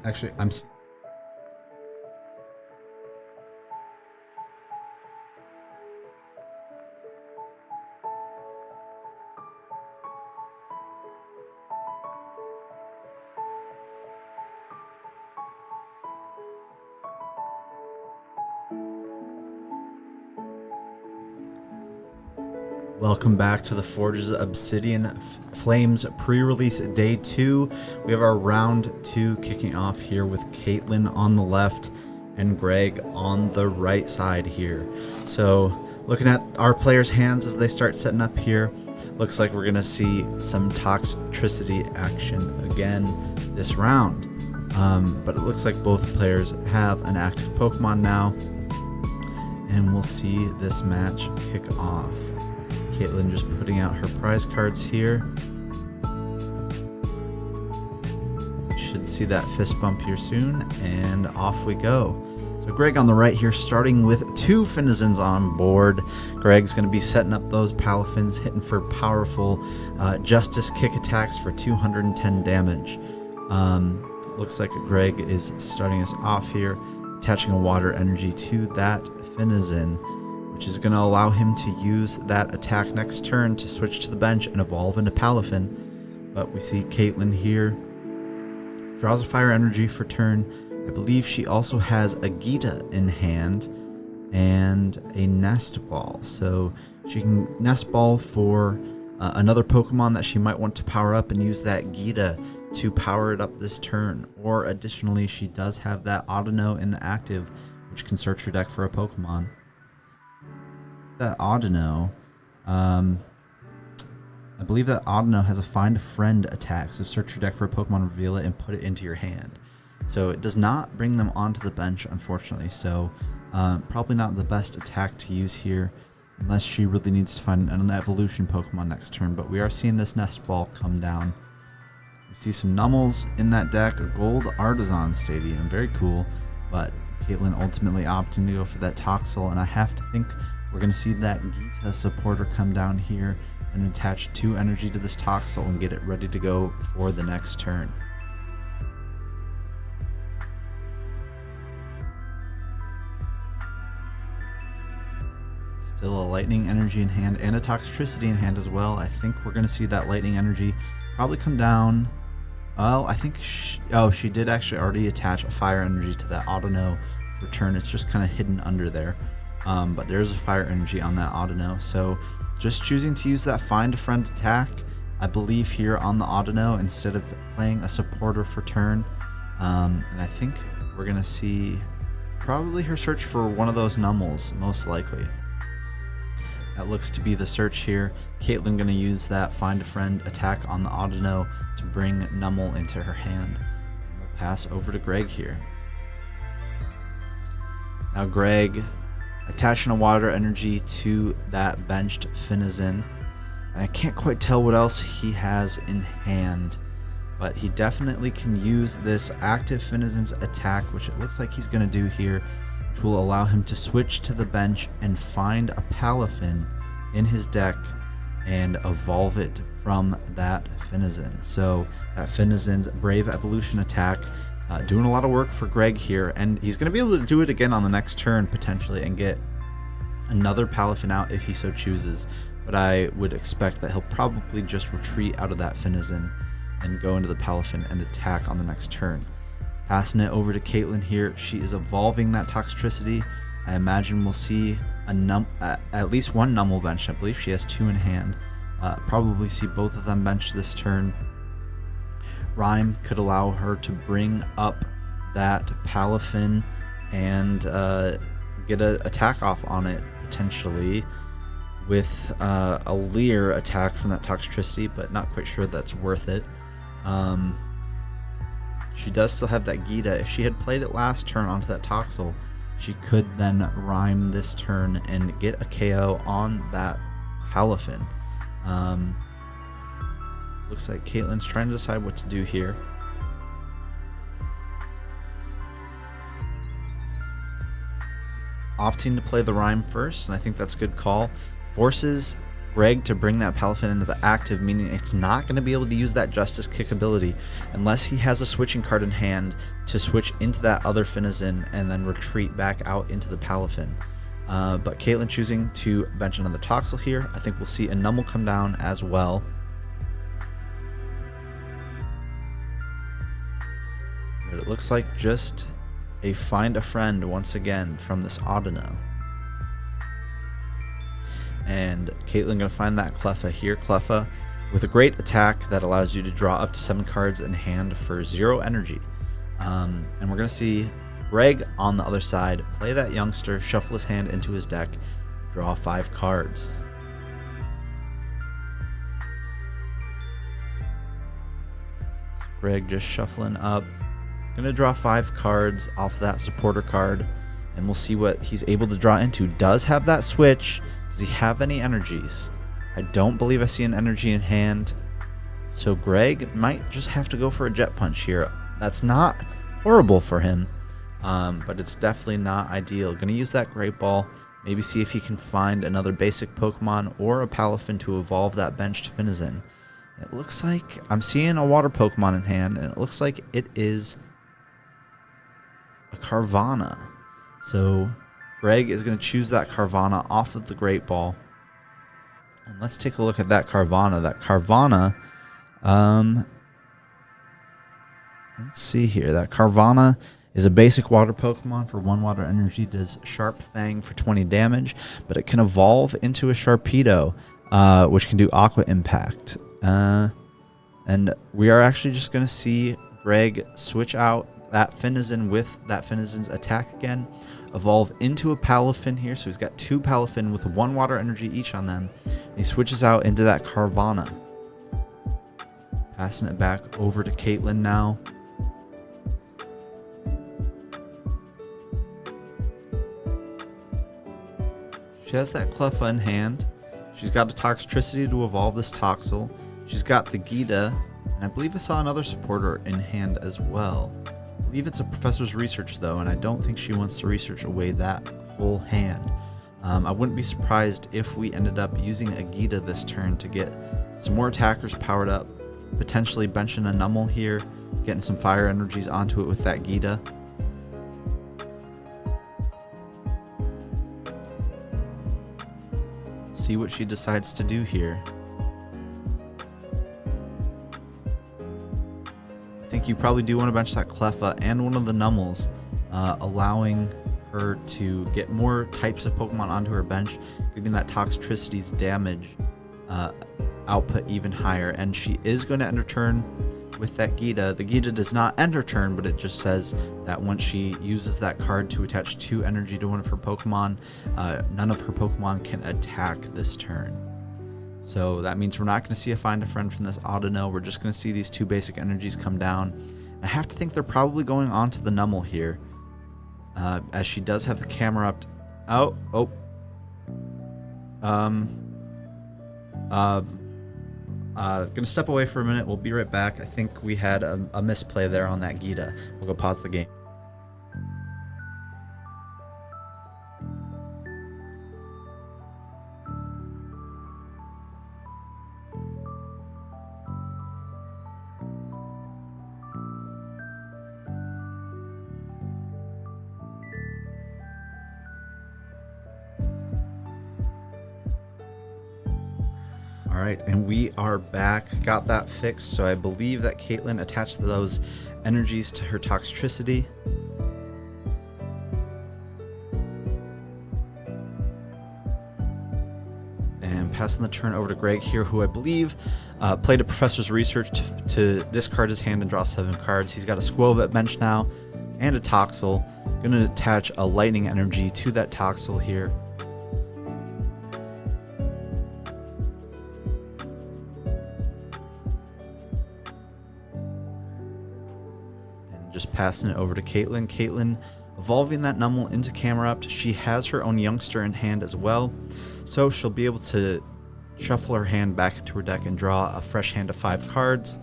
Actually, Welcome back to the Forge's Obsidian Flames pre-release day 2. We have our round 2 kicking off here with Caitlin on the left and Greg on the right side here. So looking at our players' hands as they start setting up here, looks like we're going to see some toxicity action again this round. But it looks like both players have an active Pokemon now, and we'll see this match kick off. Caitlin just putting out her prize cards here. Should see that fist bump here soon, and off we go. So Greg on the right here, starting with 2 Finizens on board. Greg's going to be setting up those Palafins, hitting for powerful Justice Kick attacks for 210 damage. Looks like Greg is starting us off here, attaching a water energy to that Finizen, which is going to allow him to use that attack next turn to switch to the bench and evolve into Palafin. But we see Caitlin here draws a fire energy for turn. I believe she also has a Gita in hand and a Nest Ball. So she can Nest Ball for another Pokemon that she might want to power up and use that Gita to power it up this turn. Or additionally, she does have that Audino in the active, which can search her deck for a Pokemon. That Audino, I believe that Audino has a Find a Friend attack, so search your deck for a Pokemon, reveal it, and put it into your hand. So it does not bring them onto the bench, unfortunately, so probably not the best attack to use here, unless she really needs to find an evolution Pokemon next turn. But we are seeing this Nest Ball come down. We see some Nummels in that deck, a Gold Artisan Stadium, very cool, but Caitlin ultimately opting to go for that Toxel, and I have to think we're going to see that Gita supporter come down here and attach 2 energy to this Toxel and get it ready to go for the next turn. Still a lightning energy in hand and a toxicity in hand as well. I think we're going to see that lightning energy probably come down. Well, I think she did actually already attach a fire energy to that Audino for turn. It's just kind of hidden under there. But there's a fire energy on that Audino. So just choosing to use that Find a Friend attack, I believe, here on the Audino instead of playing a supporter for turn. And I think we're going to see probably her search for one of those Nummels, most likely. That looks to be the search here. Caitlin going to use that Find a Friend attack on the Audino to bring Nummel into her hand. And we'll pass over to Greg here. Now Greg attaching a water energy to that benched Finizen. I can't quite tell what else he has in hand, but he definitely can use this active Finizen's attack, which it looks like he's going to do here, which will allow him to switch to the bench and find a Palafin in his deck and evolve it from that Finizen. So that Finizen's Brave Evolution attack doing a lot of work for Greg here, and he's going to be able to do it again on the next turn potentially and get another Palafin out if he so chooses. But I would expect that he'll probably just retreat out of that Finizen and go into the Palafin and attack on the next turn. Passing it over to Caitlin here. She is evolving that Toxicity. I imagine we'll see at least one Nummel bench. I believe she has 2 in hand. Probably see both of them benched this turn. Rhyme could allow her to bring up that Palafin and get an attack off on it, potentially, with a Leer attack from that Toxicity, but not quite sure that's worth it. She does still have that Gita. If she had played it last turn onto that Toxel, she could then Rhyme this turn and get a KO on that Palafin. Looks like Caitlin's trying to decide what to do here. Opting to play the Rhyme first, and I think that's a good call. Forces Greg to bring that Palafin into the active, meaning it's not going to be able to use that Justice Kick ability unless he has a switching card in hand to switch into that other Finizen and then retreat back out into the Palafin. But Caitlyn choosing to bench another Toxel here. I think we'll see a Numel come down as well. But it looks like just a Find a Friend once again from this Audino. And Caitlyn going to find that Cleffa here. Cleffa with a great attack that allows you to draw up to 7 cards in hand for 0 energy. And we're going to see Greg on the other side play that youngster, shuffle his hand into his deck, draw 5 cards. So Greg just shuffling up. Going to draw 5 cards off that supporter card, and we'll see what he's able to draw into. Does have that switch. Does he have any energies? I don't believe I see an energy in hand. So Greg might just have to go for a Jet Punch here. That's not horrible for him, but it's definitely not ideal. Going to use that Great Ball. Maybe see if he can find another basic Pokemon or a Palafin to evolve that benched Finizen. It looks like I'm seeing a water Pokemon in hand, and it looks like it is a Carvanha. So Greg is going to choose that Carvanha off of the Great Ball. And let's take a look at that Carvanha. That Carvanha, let's see here. That Carvanha is a basic water Pokemon for 1 water energy, does Sharp Fang for 20 damage, but it can evolve into a Sharpedo, which can do Aqua Impact. And we are actually just going to see Greg switch out that Finizen with that Finizen's attack again, evolve into a Palafin here. So he's got 2 Palafin with 1 water energy each on them. And he switches out into that Carvanha. Passing it back over to Caitlyn now. She has that Cleffa in hand. She's got a Toxtricity to evolve this Toxel. She's got the Gita, and I believe I saw another supporter in hand as well. I believe it's a Professor's Research though, and I don't think she wants to research away that whole hand. I wouldn't be surprised if we ended up using a Gita this turn to get some more attackers powered up, potentially benching a Numel here, getting some fire energies onto it with that Gita. See what she decides to do here. I think you probably do want to bench that Cleffa and one of the Numels, allowing her to get more types of Pokemon onto her bench, giving that Toxtricity's damage output even higher. And she is going to end her turn with that Gita. The Gita does not end her turn, but it just says that once she uses that card to attach 2 energy to one of her Pokemon, none of her Pokemon can attack this turn. So that means we're not going to see a Find a Friend from this Audino. We're just going to see these 2 basic energies come down. I have to think they're probably going on to the Numel here, as she does have the camera up. Gonna step away for a minute. We'll be right back. I think we had a misplay there on that Gita. We'll go pause the game. All right, and we are back. Got that fixed. So I believe that Caitlyn attached those energies to her Toxtricity. And passing the turn over to Greg here, who I believe played a Professor's Research to discard his hand and draw 7 cards. He's got a Squove at bench now and a Toxel. Going to attach a Lightning Energy to that Toxel here. Just passing it over to Caitlyn. Caitlyn evolving that Numel into Camerupt. She has her own youngster in hand as well, so she'll be able to shuffle her hand back into her deck and draw a fresh hand of 5 cards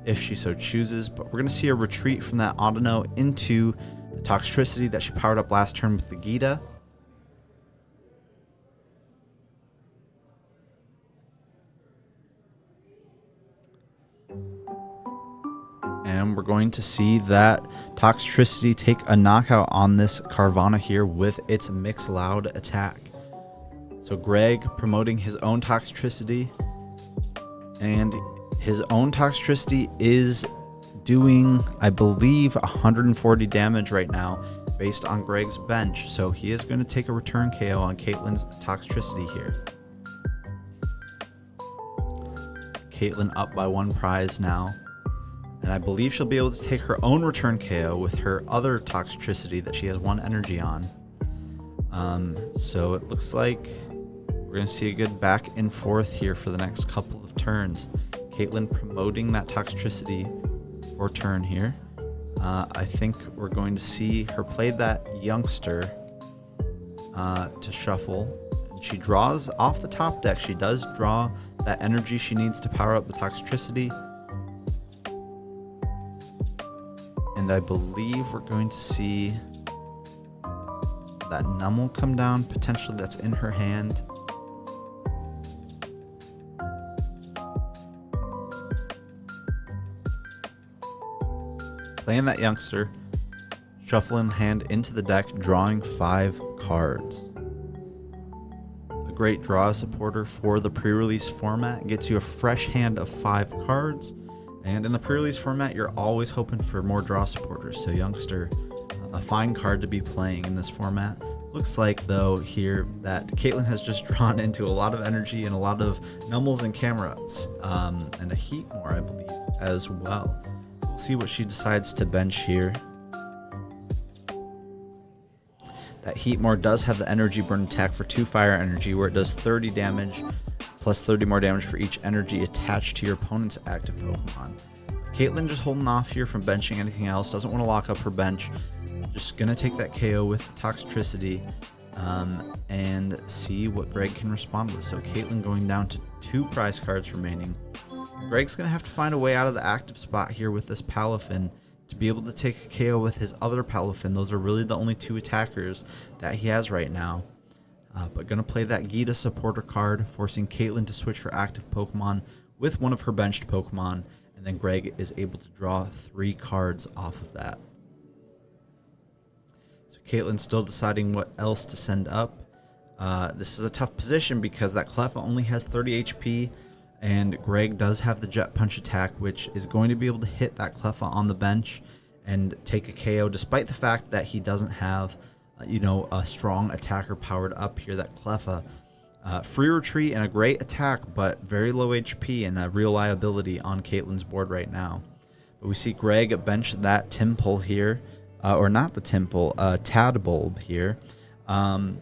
if she so chooses. But we're going to see a retreat from that Audino into the Toxtricity that she powered up last turn with the Gita. and we're going to see that Toxtricity take a knockout on this Carvana here with its Mix Loud attack. So Greg promoting his own Toxtricity, and his own Toxtricity is doing, I believe, 140 damage right now based on Greg's bench. So he is going to take a return KO on Caitlyn's Toxtricity here. Caitlyn up by 1 prize now. And I believe she'll be able to take her own return KO with her other Toxtricity that she has 1 energy on. So it looks like we're going to see a good back and forth here for the next couple of turns. Caitlyn promoting that Toxtricity for turn here. I think we're going to see her play that Youngster to shuffle. And she draws off the top deck. She does draw that energy she needs to power up the Toxtricity. And I believe we're going to see that Nummel come down, potentially that's in her hand. Playing that Youngster, shuffling the hand into the deck, drawing 5 cards. A great draw supporter for the pre-release format, gets you a fresh hand of 5 cards. And in the pre-release format, you're always hoping for more draw supporters. So Youngster, a fine card to be playing in this format. Looks like, though, here that Caitlyn has just drawn into a lot of energy and a lot of Nummels and Camerats, and a Heatmore, I believe, as well. We'll see what she decides to bench here. That Heatmore does have the energy burn attack for 2 fire energy, where it does 30 damage plus 30 more damage for each energy attached to your opponent's active Pokemon. Caitlyn just holding off here from benching anything else, doesn't want to lock up her bench. Just gonna take that KO with Toxtricity and see what Greg can respond with. So Caitlyn going down to 2 prize cards remaining. Greg's gonna have to find a way out of the active spot here with this Palafin to be able to take a KO with his other Palafin. Those are really the only 2 attackers that he has right now. But gonna play that Gita supporter card, forcing Caitlyn to switch her active Pokemon with one of her benched Pokemon, and then Greg is able to draw 3 cards off of that. So Caitlyn's still deciding what else to send up. This is a tough position because that Cleffa only has 30 HP, and Greg does have the Jet Punch attack, which is going to be able to hit that Cleffa on the bench and take a KO, despite the fact that he doesn't have, a strong attacker powered up here. That Cleffa, free retreat and a great attack, but very low HP and a real liability on Caitlyn's board right now. But we see Greg bench that Timple here, or not the Timple, Tadbulb here, and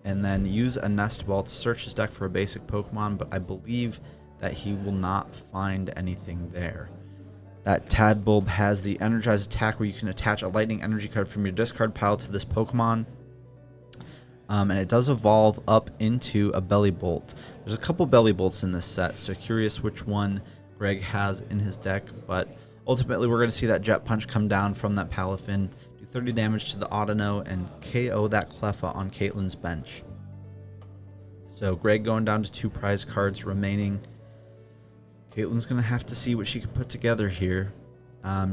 then use a Nest Ball to search his deck for a basic Pokemon, but I believe that he will not find anything there. That Tadbulb has the Energized attack where you can attach a Lightning Energy card from your discard pile to this Pokemon. And it does evolve up into a Belly Bolt. There's a couple Belly Bolts in this set, so curious which one Greg has in his deck. But ultimately, we're going to see that Jet Punch come down from that Palafin, do 30 damage to the Audino, and KO that Cleffa on Caitlyn's bench. So Greg going down to 2 prize cards remaining. Caitlyn's going to have to see what she can put together here.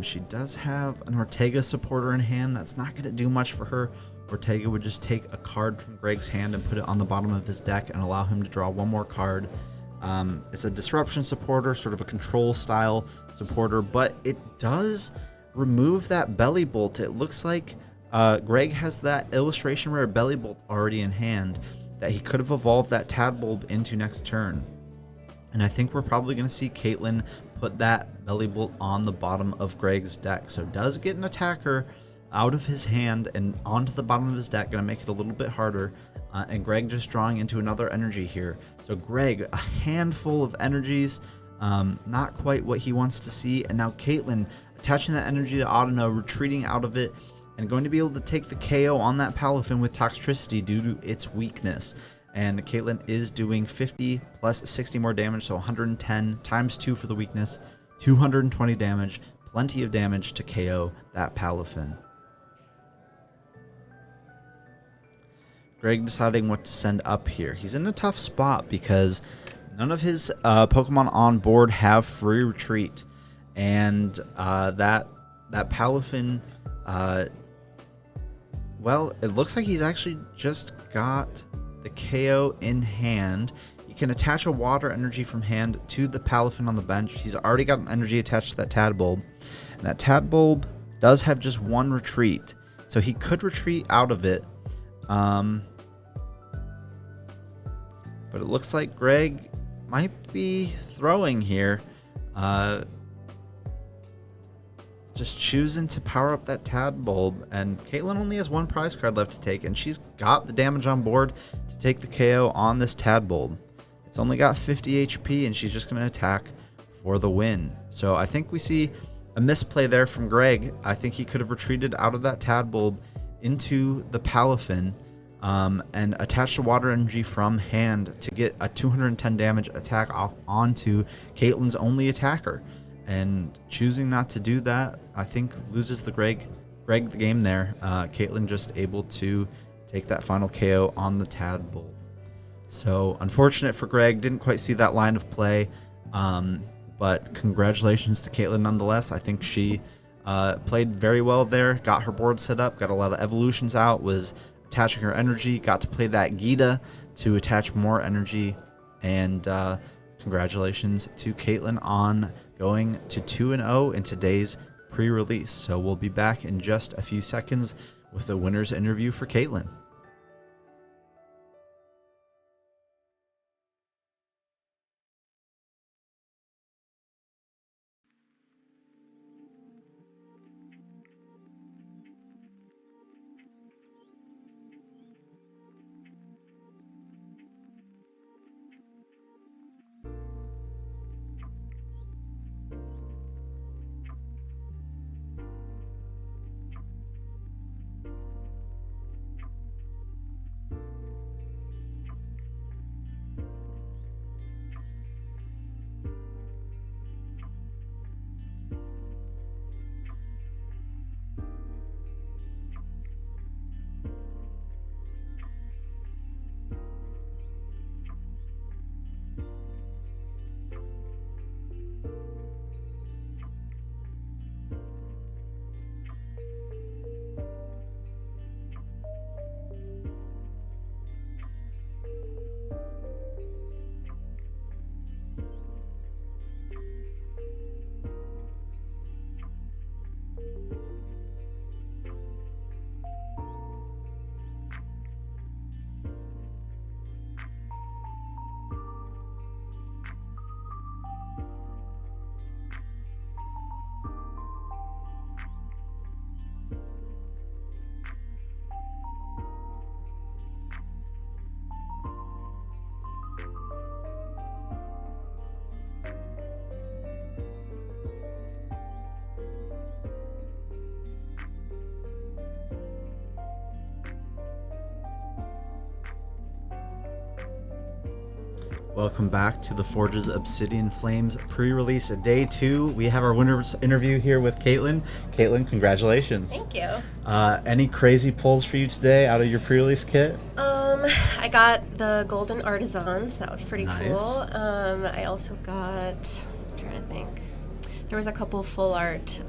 She does have an Ortega supporter in hand. That's not going to do much for her. Ortega would just take a card from Greg's hand and put it on the bottom of his deck and allow him to draw 1 more card. It's a disruption supporter, sort of a control style supporter, but it does remove that Belly Bolt. It looks like Greg has that illustration rare Belly Bolt already in hand that he could have evolved that Tadbulb into next turn. And I think we're probably going to see Caitlyn put that Belly Bolt on the bottom of Greg's deck. So does get an attacker out of his hand and onto the bottom of his deck, going to make it a little bit harder. And Greg just drawing into another energy here. So Greg, a handful of energies, not quite what he wants to see. And now Caitlyn attaching that energy to Audino, retreating out of it, and going to be able to take the KO on that Palafin with Toxtricity due to its weakness. And Caitlyn is doing 50 plus 60 more damage, so 110 times 2 for the weakness, 220 damage, plenty of damage to KO that Palafin. Greg deciding what to send up here. He's in a tough spot because none of his Pokemon on board have free retreat, and that that Palafin, well, it looks like he's actually just got the KO in hand. You can attach a water energy from hand to the Palafin on the bench. He's already got an energy attached to that Tadbulb. And that Tadbulb does have just one retreat. So he could retreat out of it. But it looks like Greg might be throwing here. Just choosing to power up that Tadbulb, and Caitlyn only has one prize card left to take, and she's got the damage on board to take the KO on this Tadbulb. It's only got 50 HP, and she's just going to attack for the win. So I think we see a misplay there from Greg. I think he could have retreated out of that Tadbulb into the Palafin, and attached a water energy from hand to get a 210 damage attack off onto Caitlyn's only attacker. And choosing not to do that, I think loses the Greg the game there. Caitlyn just able to take that final KO on the Tadbulb. So unfortunate for Greg, didn't quite see that line of play. But congratulations to Caitlyn nonetheless. I think she played very well there, got her board set up, got a lot of evolutions out, was attaching her energy, got to play that Gita to attach more energy. And congratulations to Caitlyn on going to 2-0 in today's pre-release. So we'll be back in just a few seconds with the winner's interview for Caitlyn. Welcome back to the Forge's Obsidian Flames pre-release day 2. We have our winner's interview here with Caitlyn. Caitlyn, congratulations. Thank you. Any crazy pulls for you today out of your pre-release kit? I got the Golden Artisan, so that was pretty Nice. cool. I also got, I'm trying to think, there was a couple full art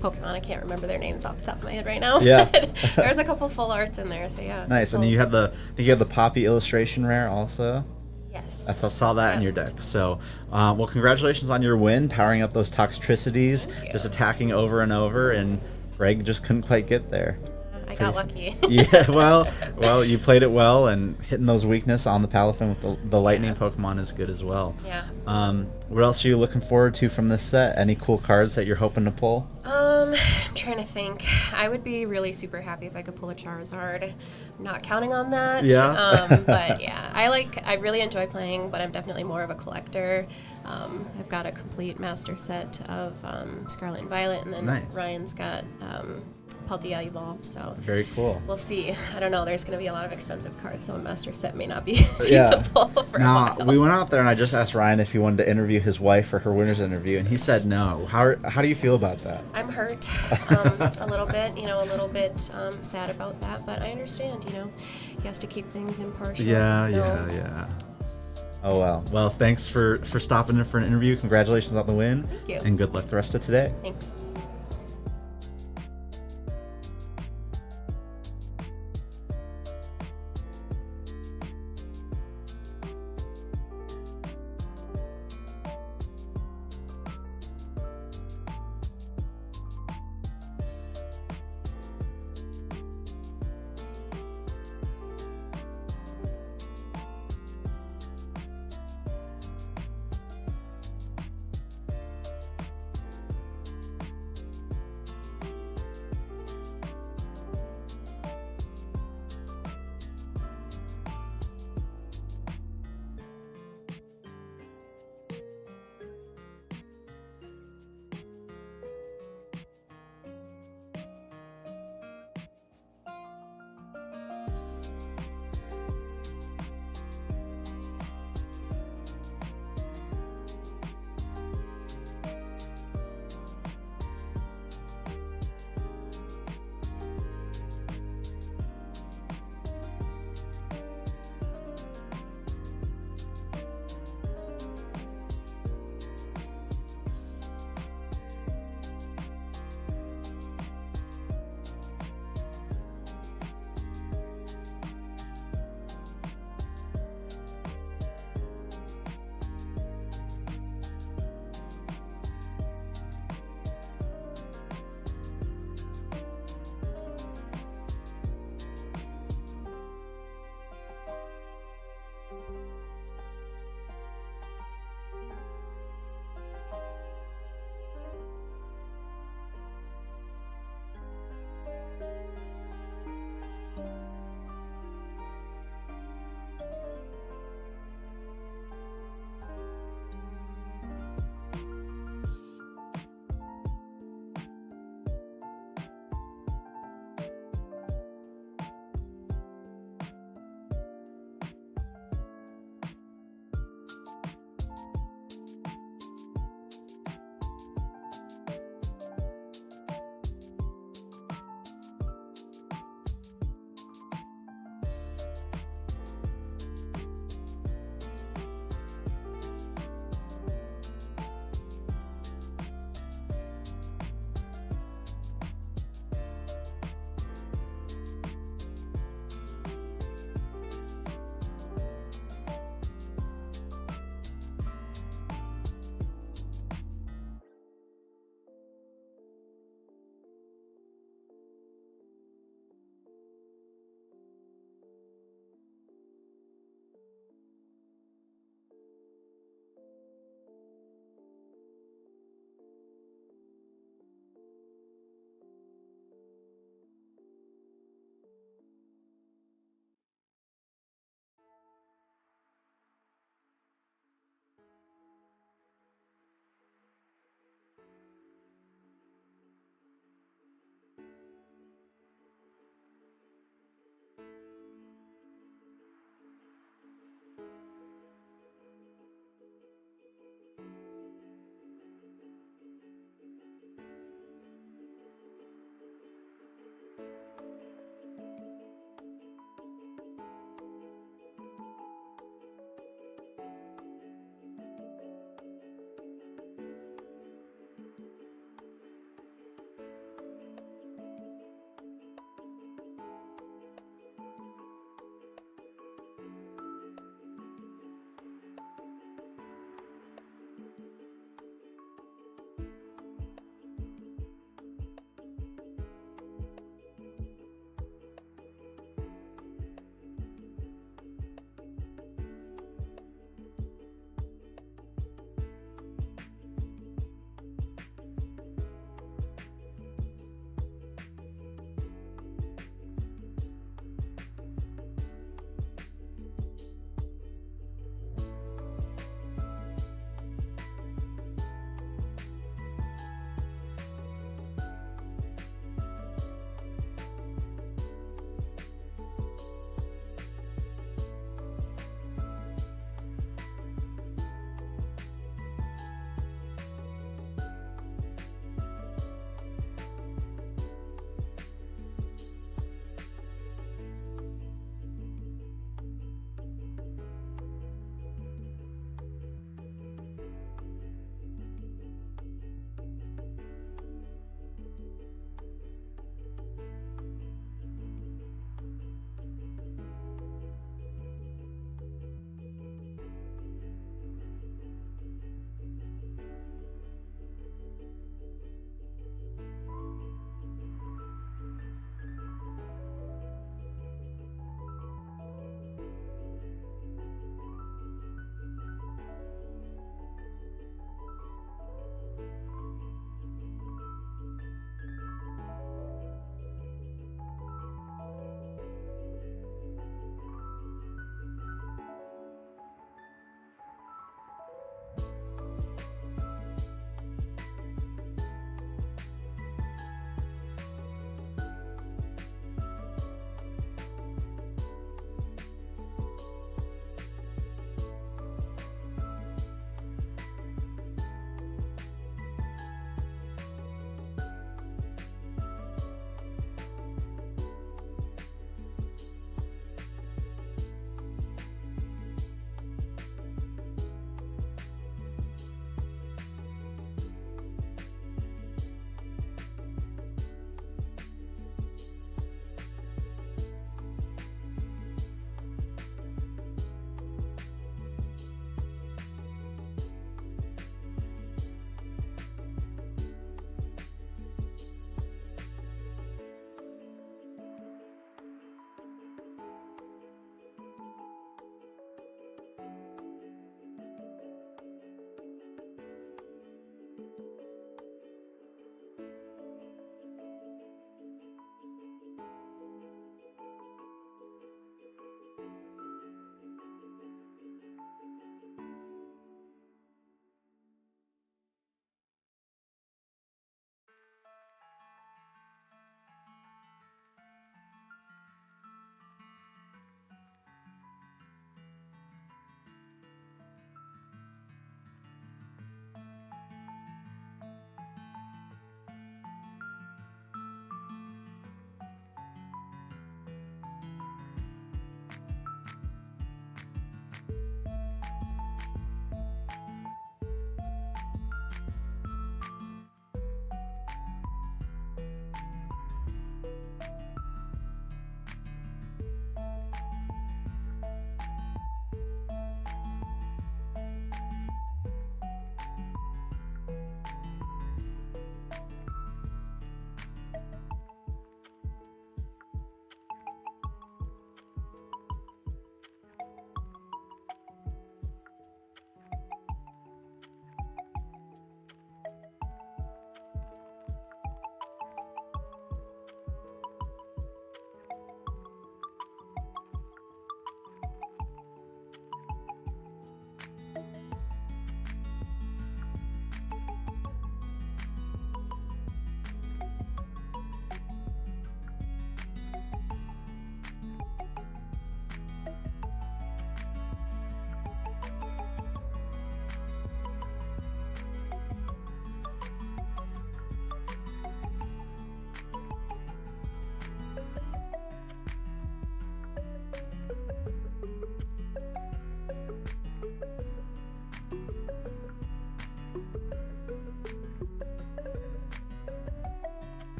Pokemon. I can't remember their names off the top of my head right now. Yeah. But there's a couple full arts in there, so yeah. Nice. And you had I think you had the Poppy illustration rare also. Yes. I saw that in your deck. So, well, congratulations on your win, powering up those Toxtricities, Thank you. just attacking over and over, and Greg just couldn't quite get there. I got lucky. Yeah, well, you played it well, and hitting those weakness on the Palafin with the lightning Pokemon is good as well. Yeah. What else are you looking forward to from this set? Any cool cards that you're hoping to pull? I'm trying to think. I would be really super happy if I could pull a Charizard. I'm not counting on that. Yeah. But yeah, I really enjoy playing, but I'm definitely more of a collector. I've got a complete master set of Scarlet and Violet, and then Nice. Ryan's got Paldea Evolved, so Very cool. we'll see. I don't know. There's going to be a lot of expensive cards, so a master set may not be Yeah. feasible for a Now, while. we went out there and I just asked Ryan if he wanted to interview his wife for her winner's interview, and he said no. How do you feel about that? I'm hurt a little bit, a little bit sad about that, but I understand, he has to keep things impartial. Yeah. Oh, well. Well, thanks for stopping in for an interview. Congratulations on the win. Thank you. And good luck the rest of today. Thanks.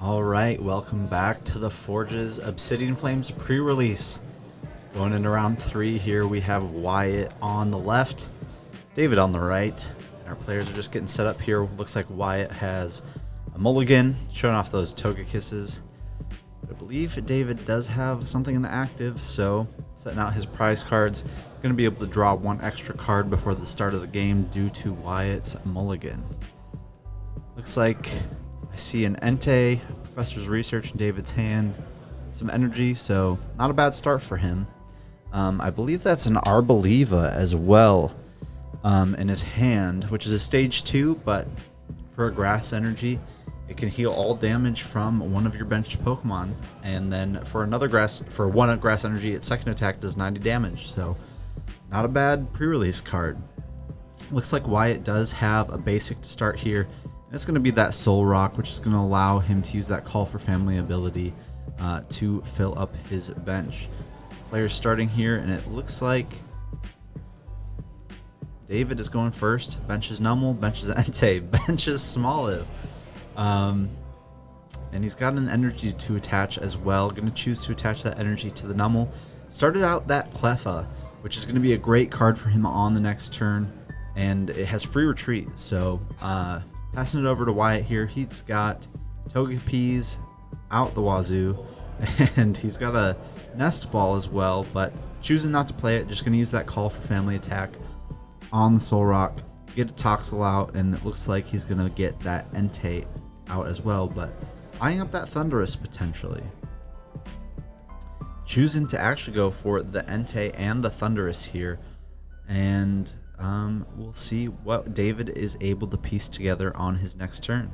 All right, welcome back to the Forge's Obsidian Flames pre-release. Going into round 3 here, we have Wyatt on the left, David on the right. Our players are just getting set up here. Looks like Wyatt has a mulligan, showing off those toga kisses. But I believe David does have something in the active, so setting out his prize cards. Going to be able to draw one extra card before the start of the game due to Wyatt's mulligan. Looks like I see an Entei, Professor's Research in David's hand, some energy, so not a bad start for him. I believe that's an Arboliva as well in his hand, which is a stage 2, but for a grass energy, it can heal all damage from one of your benched Pokemon, and then for one grass energy, its second attack does 90 damage, so not a bad pre-release card. Looks like Wyatt does have a basic to start here, and it's going to be that Soul Rock, which is going to allow him to use that Call for Family ability to fill up his bench. Players starting here, and it looks like David is going first. Benches Nummel, benches Entei, benches Smoliv. And he's got an energy to attach as well. Going to choose to attach that energy to the Nummel. Started out that Cleffa, which is going to be a great card for him on the next turn, and it has free retreat. So passing it over to Wyatt here, he's got Togepi's out the wazoo, and he's got a Nest Ball as well, but choosing not to play it, just going to use that Call for Family attack on the Soul Rock, get a Toxel out, and it looks like he's going to get that Entei out as well, but eyeing up that Thundurus potentially. Choosing to actually go for the Entei and the Thundurus here, and we'll see what David is able to piece together on his next turn.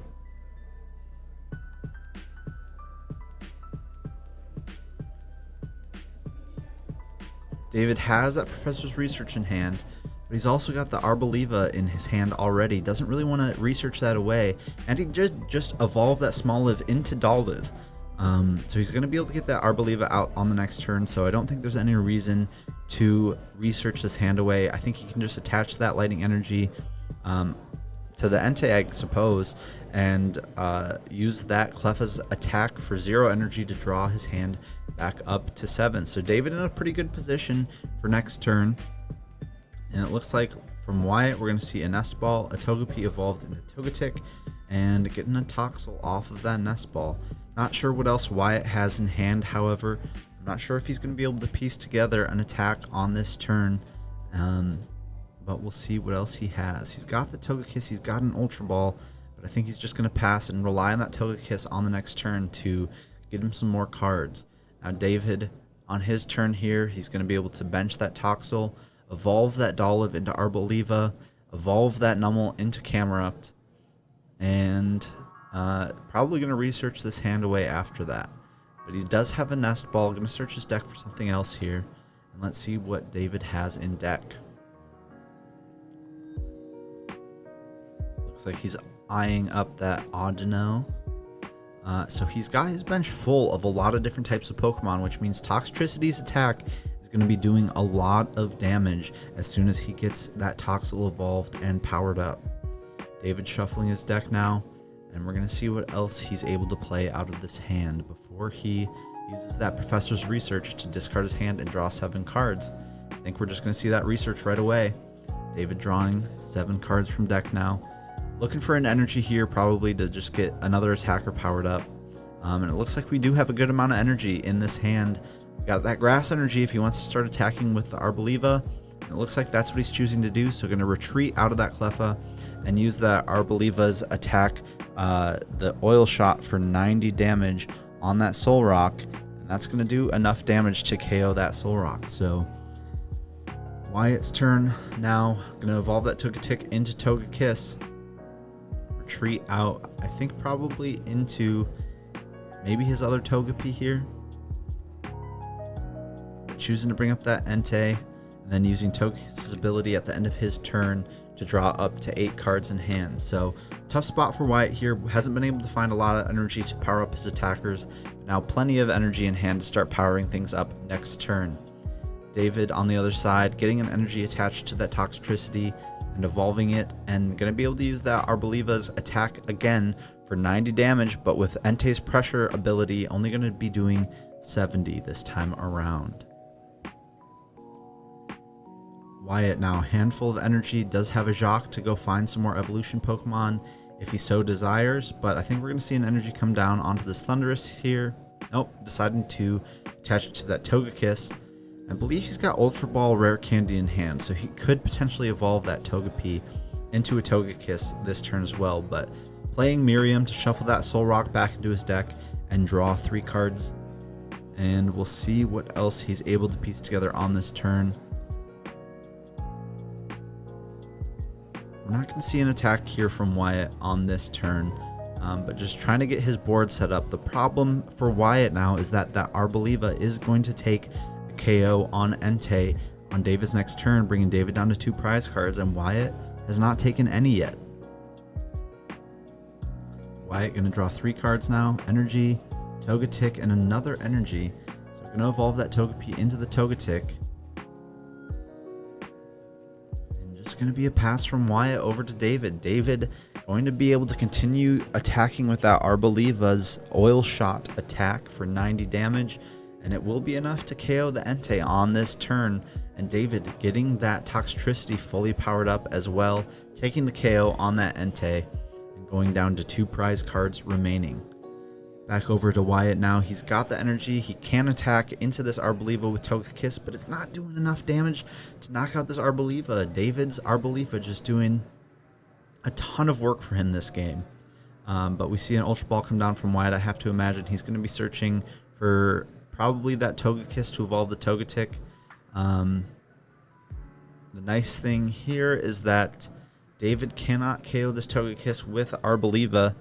David has that Professor's Research in hand, but he's also got the Arboliva in his hand already. Doesn't really want to research that away, and he just evolved that Smoliv into Dolliv. So he's going to be able to get that Arboliva out on the next turn, so I don't think there's any reason to research this hand away. I think he can just attach that Lightning Energy to the Entei, I suppose, and use that Cleffa's attack for 0 energy to draw his hand back up to 7. So David in a pretty good position for next turn. And it looks like from Wyatt, we're going to see a Nest Ball, a Togepi evolved into Togetic, and getting a Toxel off of that Nest Ball. Not sure what else Wyatt has in hand, however. I'm not sure if he's going to be able to piece together an attack on this turn. But we'll see what else he has. He's got the Togekiss, he's got an Ultra Ball, but I think he's just going to pass and rely on that Togekiss on the next turn to get him some more cards. Now David, on his turn here, he's going to be able to bench that Toxel, evolve that Dolliv into Arboliva, evolve that Nummel into Camerupt, and probably going to research this hand away after that. But he does have a Nest Ball. Going to search his deck for something else here, and let's see what David has in deck. Looks like he's eyeing up that Audino. So he's got his bench full of a lot of different types of Pokemon, which means Toxtricity's attack is going to be doing a lot of damage as soon as he gets that Toxel evolved and powered up. David shuffling his deck now, and we're going to see what else he's able to play out of this hand before he uses that Professor's Research to discard his hand and draw 7 cards. I think we're just going to see that research right away. David drawing 7 cards from deck now. Looking for an energy here, probably to just get another attacker powered up. And it looks like we do have a good amount of energy in this hand. We got that grass energy if he wants to start attacking with the Arboliva. It looks like that's what he's choosing to do, so going to retreat out of that Cleffa and use that Arboliva's attack, the Oil Shot, for 90 damage on that Soul Rock. And that's going to do enough damage to KO that Soul Rock. So Wyatt's turn now. Going to evolve that Togetic into Togekiss. Retreat out, I think probably into maybe his other Togepi here. Choosing to bring up that Entei, and then using Togekiss's ability at the end of his turn to draw up to 8 cards in hand. So tough spot for Wyatt here. Hasn't been able to find a lot of energy to power up his attackers. Now plenty of energy in hand to start powering things up next turn. David on the other side, getting an energy attached to that Toxtricity and evolving it, and going to be able to use that Arboliva's attack again for 90 damage, but with Entei's pressure ability, only going to be doing 70 this time around. Wyatt now, handful of energy, does have a Jacques to go find some more evolution Pokemon if he so desires, but I think we're going to see an energy come down onto this Thundurus here. Nope, deciding to attach it to that Togekiss. I believe he's got Ultra Ball Rare Candy in hand, so he could potentially evolve that Togepi into a Togekiss this turn as well, but playing Miriam to shuffle that Soul Rock back into his deck and draw 3 cards, and we'll see what else he's able to piece together on this turn. We're not going to see an attack here from Wyatt on this turn, but just trying to get his board set up. The problem for Wyatt now is that Arboliva is going to take a KO on Entei on David's next turn, bringing David down to 2 prize cards, and Wyatt has not taken any yet. Wyatt going to draw 3 cards now. Energy, Togetic, and another energy. So we're going to evolve that Togepi into the Togetic. It's going to be a pass from Wyatt over to David. David going to be able to continue attacking with that Arboliva's Oil Shot attack for 90 damage, and it will be enough to KO the Entei on this turn, and David getting that Toxtricity fully powered up as well, taking the KO on that Entei and going down to 2 prize cards remaining. Back over to Wyatt now. He's got the energy. He can attack into this Arboliva with Togekiss, but it's not doing enough damage to knock out this Arboliva. David's Arboliva just doing a ton of work for him this game. But we see an Ultra Ball come down from Wyatt. I have to imagine he's going to be searching for probably that Togekiss to evolve the Togetic. The nice thing here is that David cannot KO this Togekiss with Arboliva.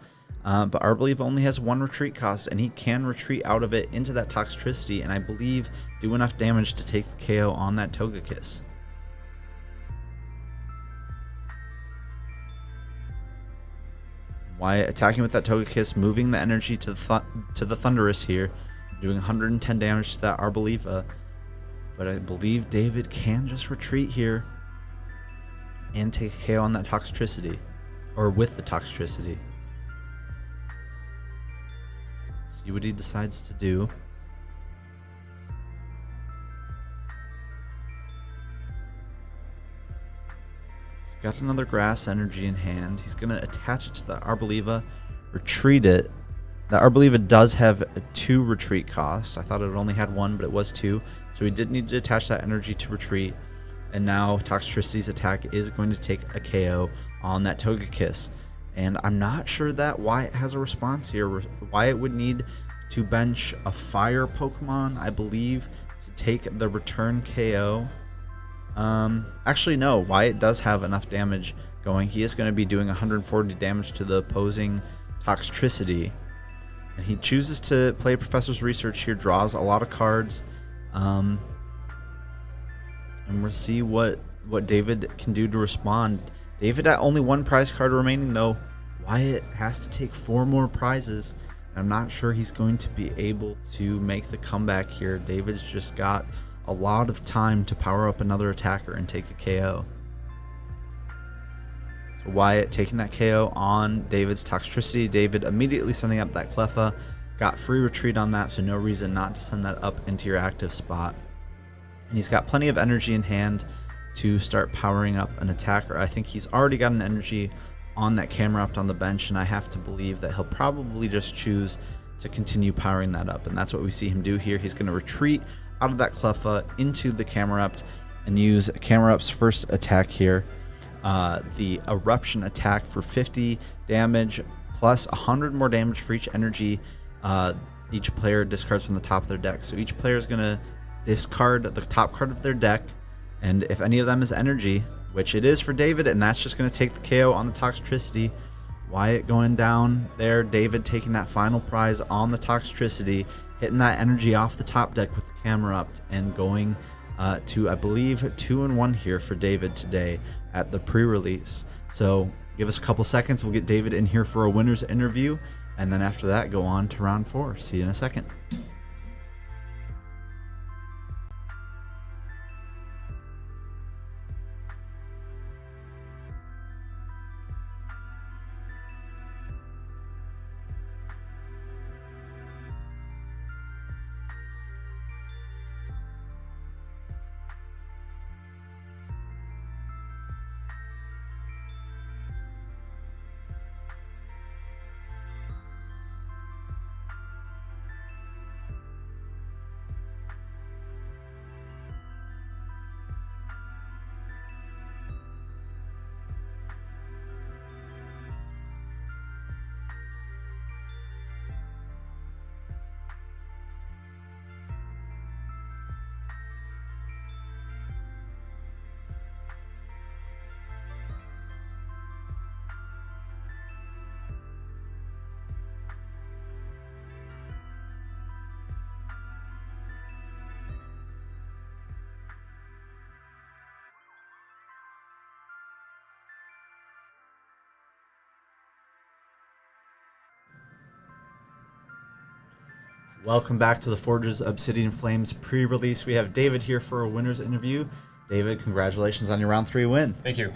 But Arboliva only has 1 retreat cost, and he can retreat out of it into that Toxtricity, and I believe do enough damage to take the KO on that Togekiss. Wyatt attacking with that Togekiss, moving the energy to the Thundurus here, doing 110 damage to that Arboliva. But I believe David can just retreat here and take a KO on that Toxtricity, or with the Toxtricity. See what he decides to do. He's got another grass energy in hand. He's going to attach it to the Arboliva, retreat it. The Arboliva does have 2 retreat costs. I thought it only had 1, but it was 2. So he did need to attach that energy to retreat. And now Toxtricity's attack is going to take a KO on that Togekiss. And I'm not sure that Wyatt has a response here. Wyatt would need to bench a fire Pokemon, I believe, to take the return KO. Actually, no. Wyatt does have enough damage going. He is going to be doing 140 damage to the opposing Toxtricity. And he chooses to play Professor's Research here, draws a lot of cards. And we'll see what David can do to respond. David at only 1 prize card remaining, though. Wyatt has to take 4 more prizes. I'm not sure he's going to be able to make the comeback here. David's just got a lot of time to power up another attacker and take a KO. So Wyatt taking that KO on David's Toxtricity. David immediately sending up that Cleffa. Got free retreat on that, so no reason not to send that up into your active spot. And he's got plenty of energy in hand to start powering up an attacker. I think he's already got an energy on that Camerupt on the bench, and I have to believe that he'll probably just choose to continue powering that up, and that's what we see him do here. He's going to retreat out of that Cleffa into the Camerupt and use Camerupt's first attack here, the Eruption attack for 50 damage plus 100 more damage for each energy each player discards from the top of their deck. So each player is going to discard the top card of their deck, and if any of them is energy, which it is for David, and that's just going to take the KO on the Toxtricity. Wyatt going down there, David taking that final prize on the Toxtricity, hitting that energy off the top deck with the Camerupt, and going to, I believe, 2-1 here for David today at the pre-release. So give us a couple seconds, we'll get David in here for a winner's interview, and then after that go on to round 4. See you in a second. Welcome back to the Forges Obsidian Flames pre-release. We have David here for a winner's interview. David, congratulations on your round 3 win. Thank you.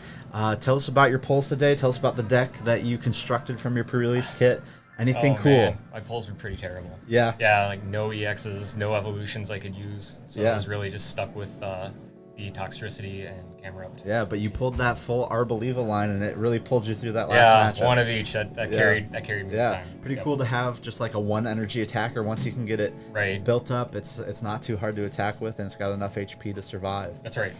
Tell us about your pulls today. Tell us about the deck that you constructed from your pre-release kit. Anything cool? Man. My pulls were pretty terrible. Yeah. Yeah, like no EXs, no evolutions I could use. So Yeah. I was really just stuck with the Toxtricity and Camera Up. Yeah, but you pulled that full Arboliva line, and it really pulled you through that last matchup. One of each. That carried me this Yeah, time. pretty Yep. cool to have just like a 1 energy attacker. Once you can get it Right. built up, it's not too hard to attack with, and it's got enough HP to survive. That's right.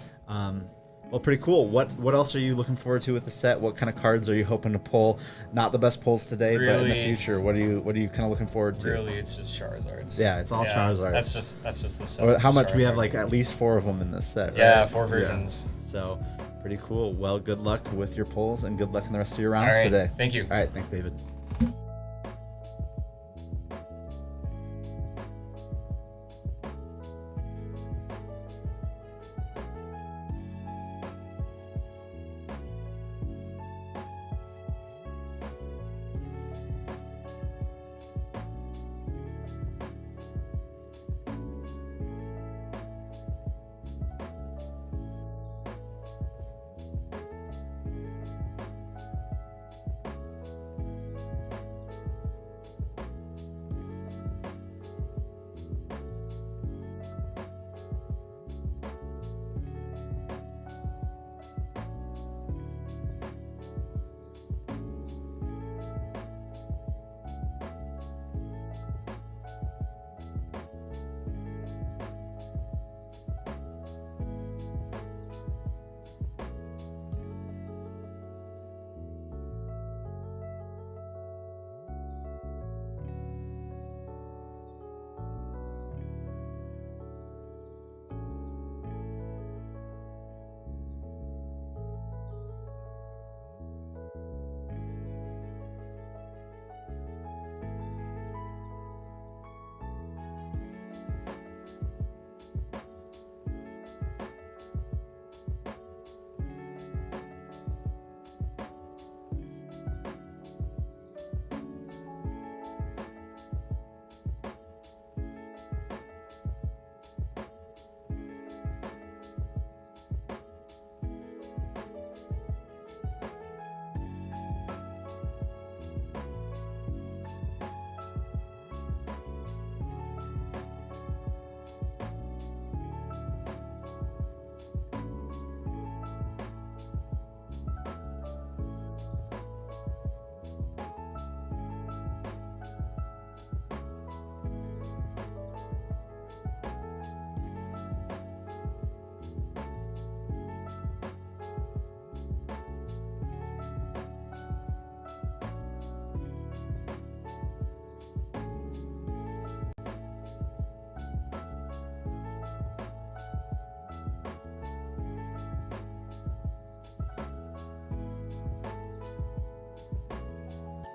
Well, pretty cool. What else are you looking forward to with the set? What kind of cards are you hoping to pull? Not the best pulls today, but in the Really- future, what are you kind of looking forward to? Really, it's just Charizards. Yeah, it's all Charizards. That's just the set. Or It's how just much we have, Charizard. like at least 4 of them in this set, right? Yeah, 4 versions. So pretty cool. Well, good luck with your pulls and good luck in the rest of your rounds All right, today. thank you. All right, thanks, David.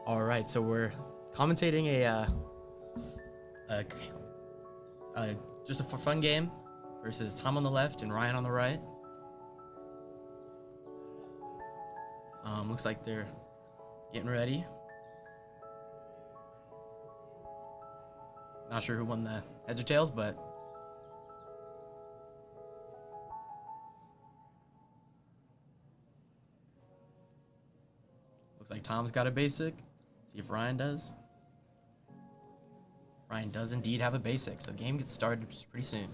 All right, so we're commentating just a for fun game versus Tom on the left and Ryan on the right. Looks like they're getting ready. Not sure who won the heads or tails, but looks like Tom's got a basic. See if Ryan does. Ryan does indeed have a basic, so game gets started pretty soon.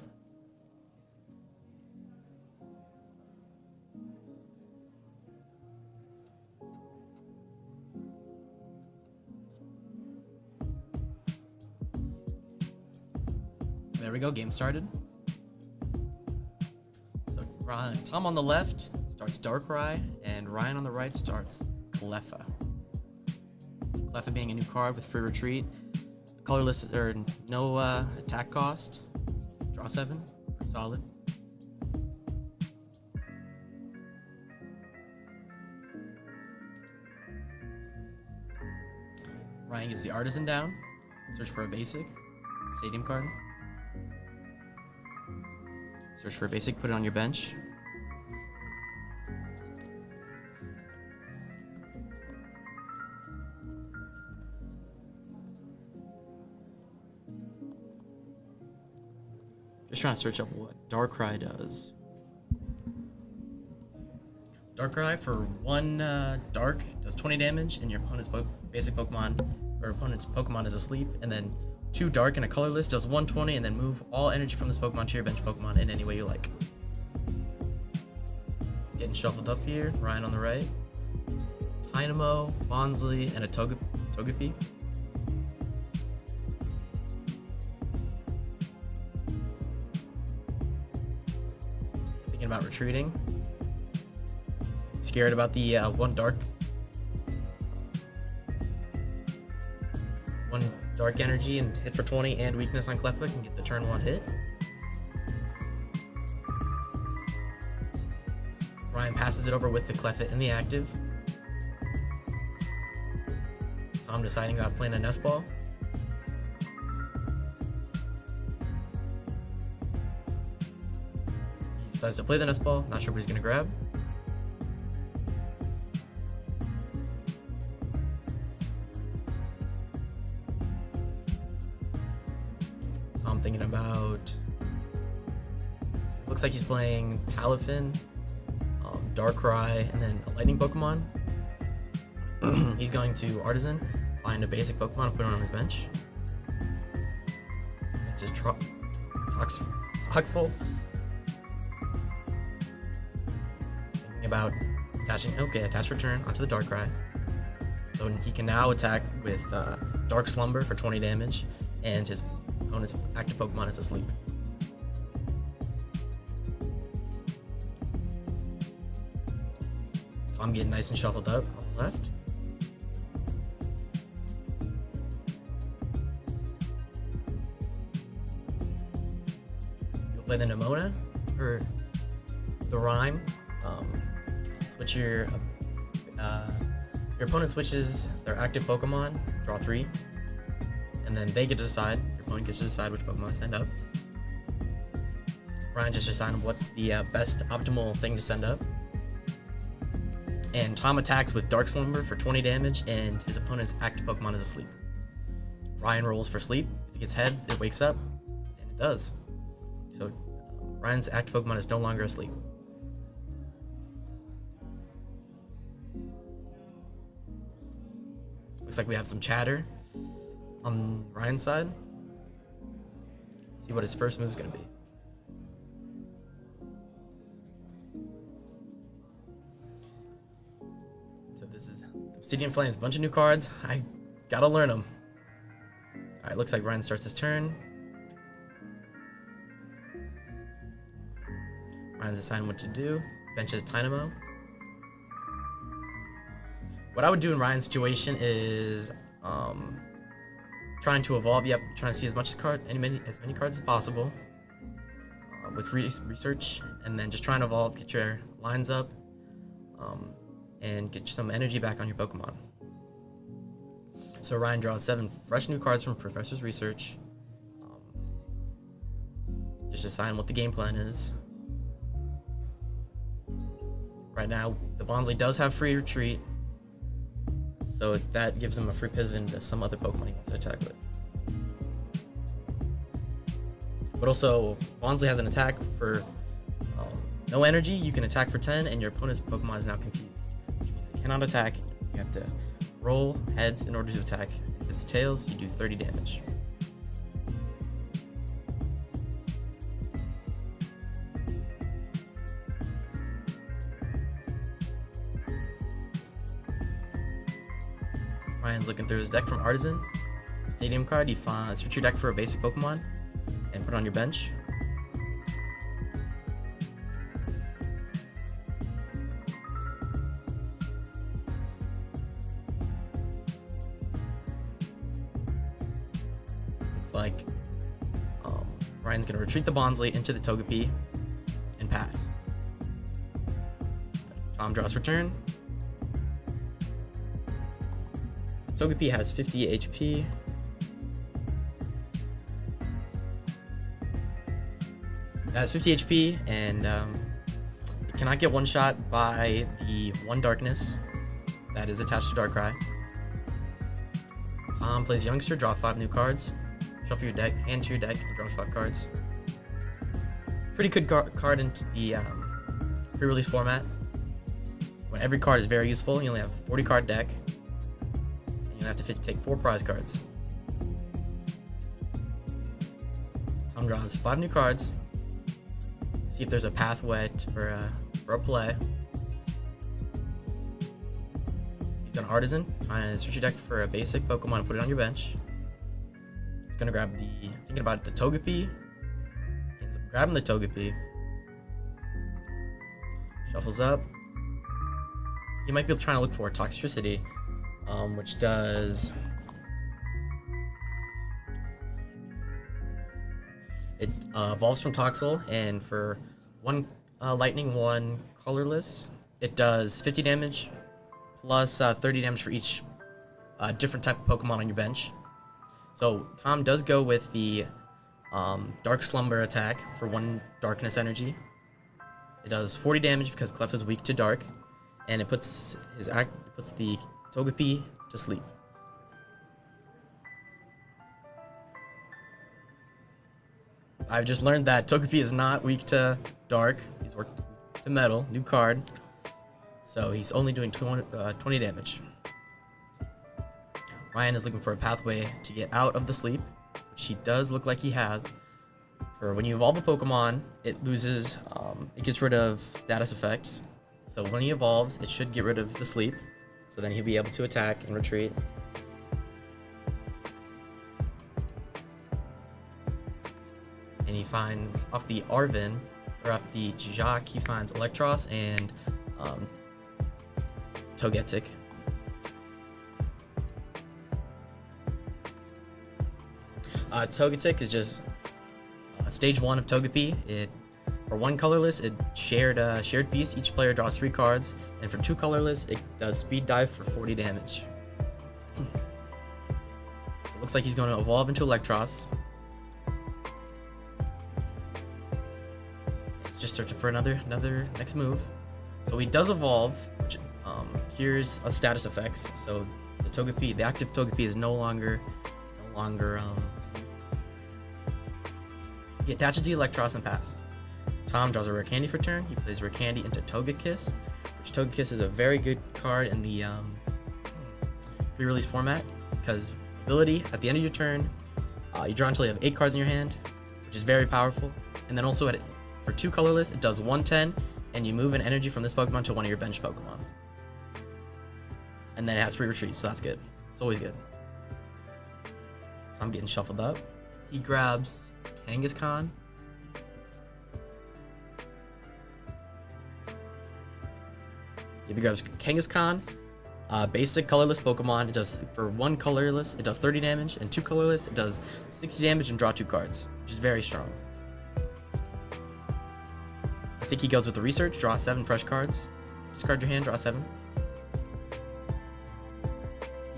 There we go, game started. So Tom on the left starts Darkrai, and Ryan on the right starts Cleffa. Cleffa being a new card with free retreat. Colorless or no attack cost. Draw 7. Pretty solid. Ryan gets the Artisan down. Search for a basic. Stadium card. Search for a basic, put it on your bench. Just trying to search up what Darkrai does. Darkrai for 1 dark does 20 damage, and your opponent's basic Pokemon or opponent's Pokemon is asleep, and then 2 dark and a colorless does 120, and then move all energy from this Pokemon to your bench Pokemon in any way you like. Getting shuffled up here, Ryan on the right. Dynamo, Bonsley, and a Togepi. Thinking about retreating. Scared about the 1 dark energy and hit for 20 and weakness on Cleffa can get the turn 1 hit. Ryan passes it over with the Cleffa in the active. Tom deciding about playing a Nest Ball. He decides to play the Nest Ball, not sure what he's gonna grab. Tom thinking about, looks like he's playing Palafin, Darkrai, and then a Lightning Pokemon. He's going to Artisan, find a basic Pokemon, and put it on his bench. Just Toxel. Thinking about attaching, okay, attach return onto the Darkrai. So he can now attack with Dark Slumber for 20 damage, and his opponent's active Pokemon is asleep. I'm getting nice and shuffled up on the left. You'll play the Nemona or the Rhyme. Switch your opponent switches their active Pokemon, draw 3, and then they get to decide. Your opponent gets to decide which Pokemon to send up. Ryan just decided what's the best optimal thing to send up. And Tom attacks with Dark Slumber for 20 damage, and his opponent's active Pokemon is asleep. Ryan rolls for sleep. If it gets heads, it wakes up, and it does. So Ryan's active Pokemon is no longer asleep. Looks like we have some chatter on Ryan's side. See what his first move is going to be. So this is Obsidian Flames, bunch of new cards. I gotta learn them. Alright, looks like Ryan starts his turn. Ryan's deciding what to do. Benches Dynamo. What I would do in Ryan's situation is trying to evolve. Yep, trying to see as many cards as possible with research, and then just trying to evolve, get your lines up, and get some energy back on your Pokemon. So Ryan draws 7 fresh new cards from Professor's Research. Just deciding what the game plan is. Right now, the Bonsley does have free retreat, so that gives him a free pivot into some other Pokemon he wants to attack with. But also, Bonsley has an attack for no energy. You can attack for 10, and your opponent's Pokemon is now confused, which means it cannot attack. You have to roll heads in order to attack. If it's tails, you do 30 damage. Ryan's looking through his deck from Artisan. Stadium card, you switch your deck for a basic Pokemon and put it on your bench. Looks like Ryan's gonna retreat the Bonsley into the Togepi and pass. Tom draws for turn. Togepi has 50 HP. It has 50 HP, and it cannot get one-shot by the 1 darkness that is attached to Darkrai. Tom plays Youngster, draw 5 new cards. Shuffle your deck, hand to your deck, and draw 5 cards. pretty good card into the pre-release format. When every card is very useful, you only have a 40 card deck, and you have to take 4 prize cards. Tom draws 5 new cards. See if there's a pathway for a play. He's got an Artisan, trying to search your deck for a basic Pokemon and put it on your bench. He's gonna grab thinking about the Togepi. He ends up grabbing the Togepi. Shuffles up. He might be trying to look for Toxtricity, which does... It evolves from Toxel, and for 1 Lightning, 1 Colorless, it does 50 damage, plus 30 damage for each different type of Pokemon on your bench. So Tom does go with the Dark Slumber attack for 1 Darkness Energy. It does 40 damage because Clef is weak to Dark, and it puts the Togepi to sleep. I've just learned that Togepi is not weak to Dark. He's weak to Metal. New card. So he's only doing 20 damage. Ryan is looking for a pathway to get out of the sleep, which he does look like he has. For when you evolve a Pokemon, it loses, it gets rid of status effects. So when he evolves, it should get rid of the sleep. So then he'll be able to attack and retreat. And he finds off the Arvin, or off the Jacques, he finds Electros and Togetic. Togetic is just stage 1 of Togepi. For 1 colorless, it shared piece. Each player draws 3 cards, and for 2 colorless, it does speed dive for 40 damage. So it looks like he's going to evolve into Electros. He's just searching for another next move. So he does evolve, which cures of status effects. So the Togepi, the active Togepi, is no longer. He attaches the Electros and pass. Tom draws a rare candy for turn. He plays rare candy into Togekiss, which Togekiss is a very good card in the pre-release format, because ability at the end of your turn, you draw until you have 8 cards in your hand, which is very powerful. And then also for 2 colorless, it does 110, and you move an energy from this Pokemon to one of your bench Pokemon. And then it has free retreat, so that's good. It's always good. I'm getting shuffled up. He grabs Kangaskhan. He grabs Kangaskhan, basic colorless Pokemon. It does, for 1 colorless, it does 30 damage, and 2 colorless, it does 60 damage and draw 2 cards, which is very strong. I think he goes with the research, draw 7 fresh cards. Discard your hand, draw 7.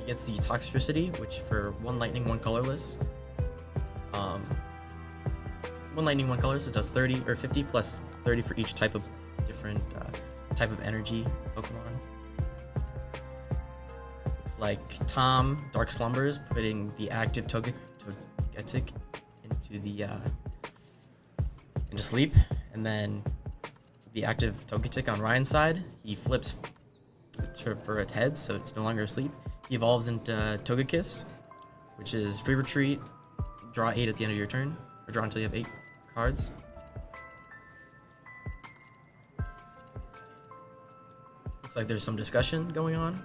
He gets the Toxtricity, which for 1 lightning, 1 colorless. 1 lightning, 1 colorless, it does 30 or 50 plus 30 for each type of different type of energy Pokemon. Looks like Tom Dark Slumbers putting the active Togetic into sleep, and then the active Togetic on Ryan's side, he flips for its head, so it's no longer asleep. He evolves into Togekiss, which is free retreat, draw 8 at the end of your turn, or draw until you have 8 cards. Looks like there's some discussion going on.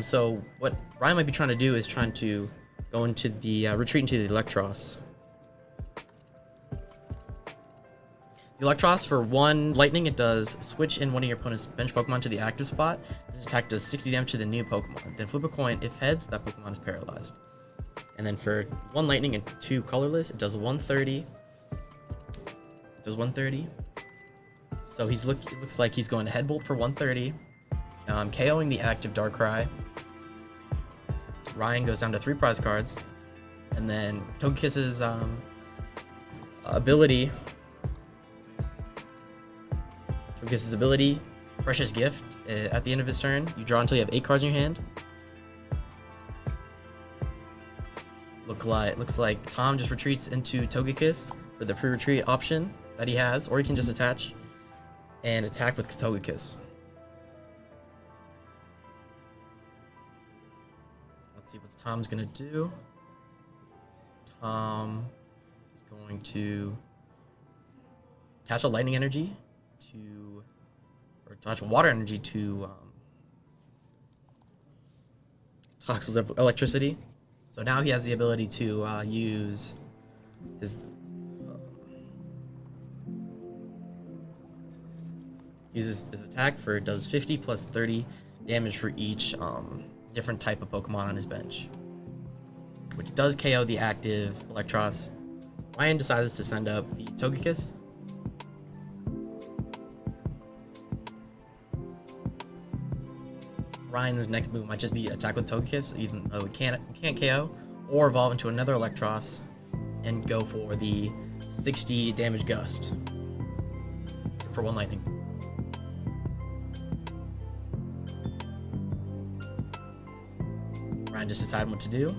So what Ryan might be trying to do is trying to go into the retreat into the Electros. The Electros, for 1 lightning, it does switch in one of your opponent's bench Pokemon to the active spot. This attack does 60 damage to the new Pokemon. Then flip a coin. If heads, that Pokemon is paralyzed. And then for 1 lightning and 2 colorless, it does 130. It does 130. So it looks like he's going to Headbolt for 130. KOing the active Darkrai. Ryan goes down to 3 prize cards. And then Togekiss's ability. Togekiss's ability, Precious Gift. At the end of his turn, you draw until you have 8 cards in your hand. Looks like Tom just retreats into Togekiss for the free retreat option that he has, or he can just attach and attack with Togekiss. Let's see what Tom's gonna do. Tom is going to attach a lightning energy to, or attach a water energy to Toxels of electricity. So now he has the ability to use his uses his attack for does 50 plus 30 damage for each different type of Pokemon on his bench, which does KO the active Electros. Ryan decides to send up the Togekiss. Ryan's next move might just be attack with Togekiss, even though it can't KO, or evolve into another Electros and go for the 60 damage gust for 1 lightning. Ryan just decided what to do.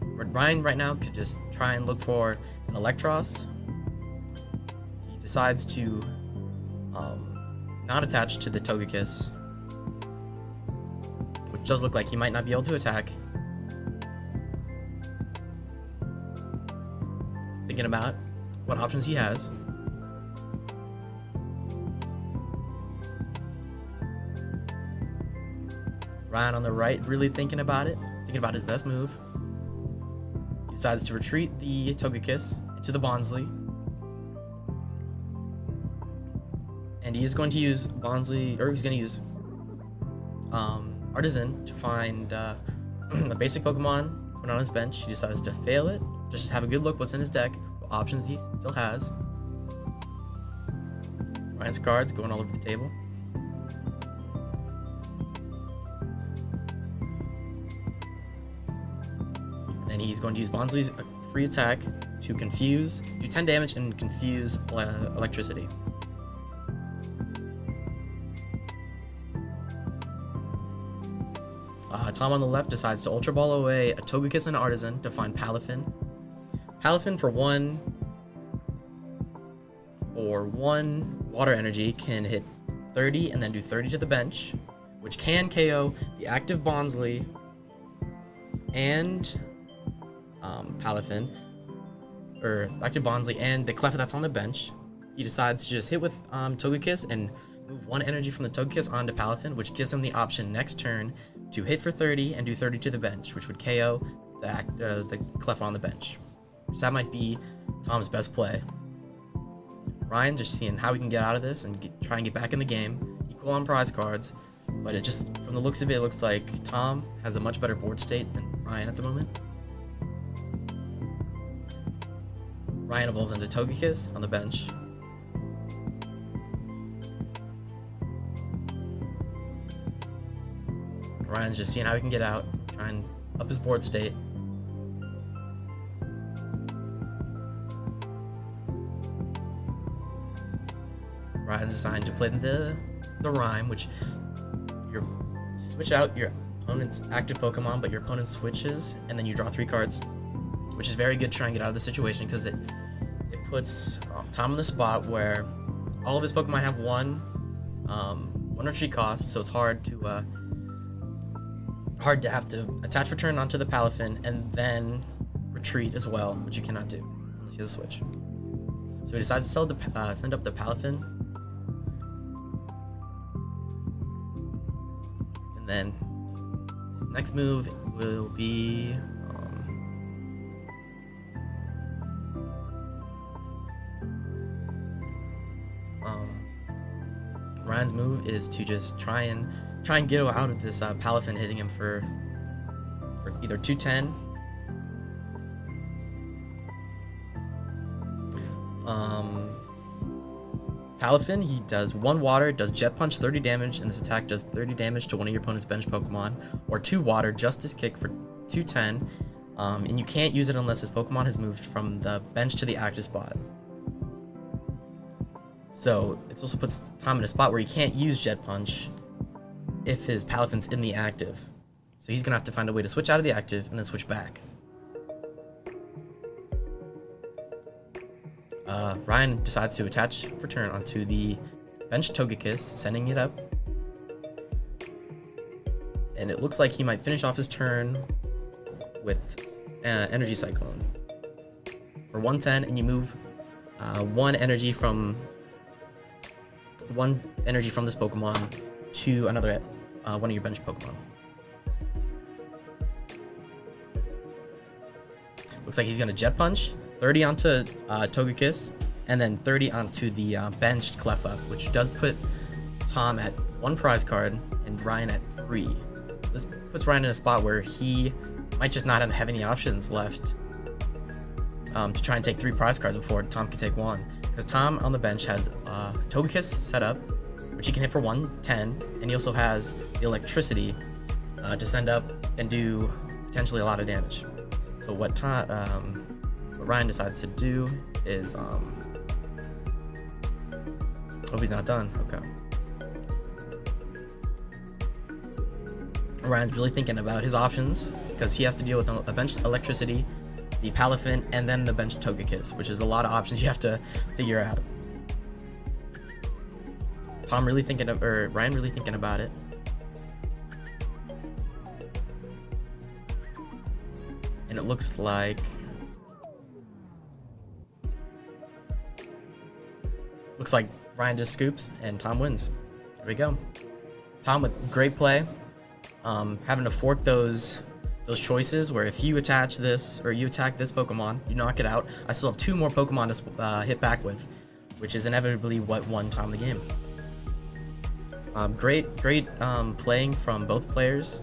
Ryan right now could just try and look for an Electros. He decides to not attach to the Togekiss, which does look like he might not be able to attack. Thinking about what options he has. Ryan on the right, really thinking about it, thinking about his best move. He decides to retreat the Togekiss into the Bonsly. And he is going to use Bonsly, or he's going to use Artisan to find a basic Pokemon, put on his bench. He decides to fail it, just have a good look what's in his deck, what options he still has. Ryan's cards going all over the table. And then he's going to use Bonsly's free attack to confuse, do 10 damage and confuse electricity. Tom on the left decides to Ultra Ball away a Togekiss and Artisan to find Palafin. Palafin for one water energy can hit 30 and then do 30 to the bench, which can KO the active Bonsly and Palafin, or active Bonsly and the Cleffa that's on the bench. He decides to just hit with Togekiss and move 1 energy from the Togekiss onto Palafin, which gives him the option next turn to hit for 30 and do 30 to the bench, which would KO the Cleffa on the bench. So that might be Tom's best play. Ryan just seeing how he can get out of this and try and get back in the game. Equal on prize cards, but it just, from the looks of it, looks like Tom has a much better board state than Ryan at the moment. Ryan evolves into Togekiss on the bench. Ryan's just seeing how he can get out, try and up his board state. Ryan's assigned to play the Rhyme, which you switch out your opponent's active Pokemon, but your opponent switches, and then you draw 3 cards, which is very good to try and get out of the situation, because it puts Tom in the spot where all of his Pokemon have one retreat cost, so it's hard to have to attach return onto the Palafin and then retreat as well, which you cannot do unless he has a switch. So he decides to send up the Palafin, and then his next move will be Ryan's move is to just try and get out of this Palafin hitting him for either 210. Palafin, he does 1 water, does Jet Punch 30 damage, and this attack does 30 damage to one of your opponent's bench Pokemon, or 2 water, Justice Kick for 210, and you can't use it unless his Pokemon has moved from the bench to the active spot. So it also puts Tom in a spot where he can't use Jet Punch if his Palafin's in the active. So he's gonna have to find a way to switch out of the active and then switch back. Ryan decides to attach for turn onto the bench Togekiss, sending it up. And it looks like he might finish off his turn with Energy Cyclone for 110, and you move one energy from this Pokemon to another one of your bench Pokemon. Looks like he's gonna Jet Punch 30 onto Togekiss, and then 30 onto the benched Cleffa, which does put Tom at 1 prize card and Ryan at 3. This puts Ryan in a spot where he might just not have any options left to try and take 3 prize cards before Tom can take 1. Because Tom on the bench has Togekiss set up, which he can hit for 110, and he also has the Electricity to send up and do potentially a lot of damage. So what Ryan decides to do is, hope he's not done. Okay. Ryan's really thinking about his options because he has to deal with a bench Electricity, the Palafin, and then the bench Togekiss, which is a lot of options you have to figure out. Ryan really thinking about it. And it looks like Ryan just scoops and Tom wins. There we go. Tom with great play, having to fork those choices where if you attach this or you attack this Pokemon, you knock it out. I still have 2 more Pokemon to hit back with, which is inevitably what won Tom the game. Great playing from both players,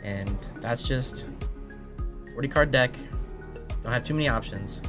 and that's just 40 card deck. Don't have too many options.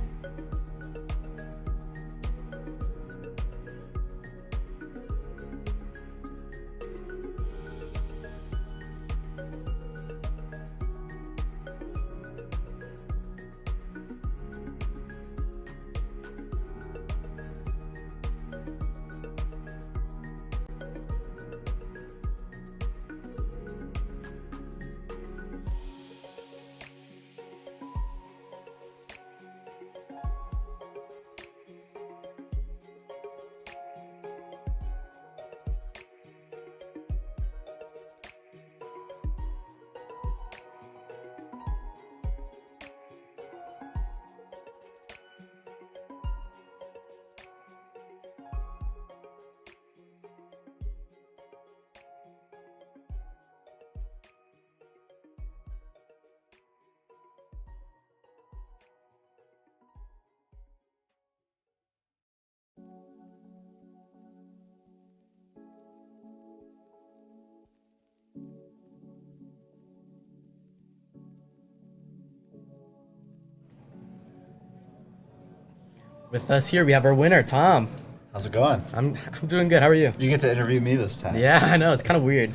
With us here, we have our winner, Tom. How's it going? I'm doing good. How are you? You get to interview me this time. Yeah, I know. It's kind of weird.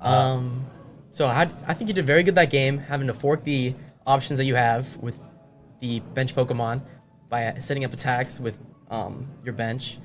So I think you did very good that game, having to fork the options that you have with the bench Pokemon by setting up attacks with your bench.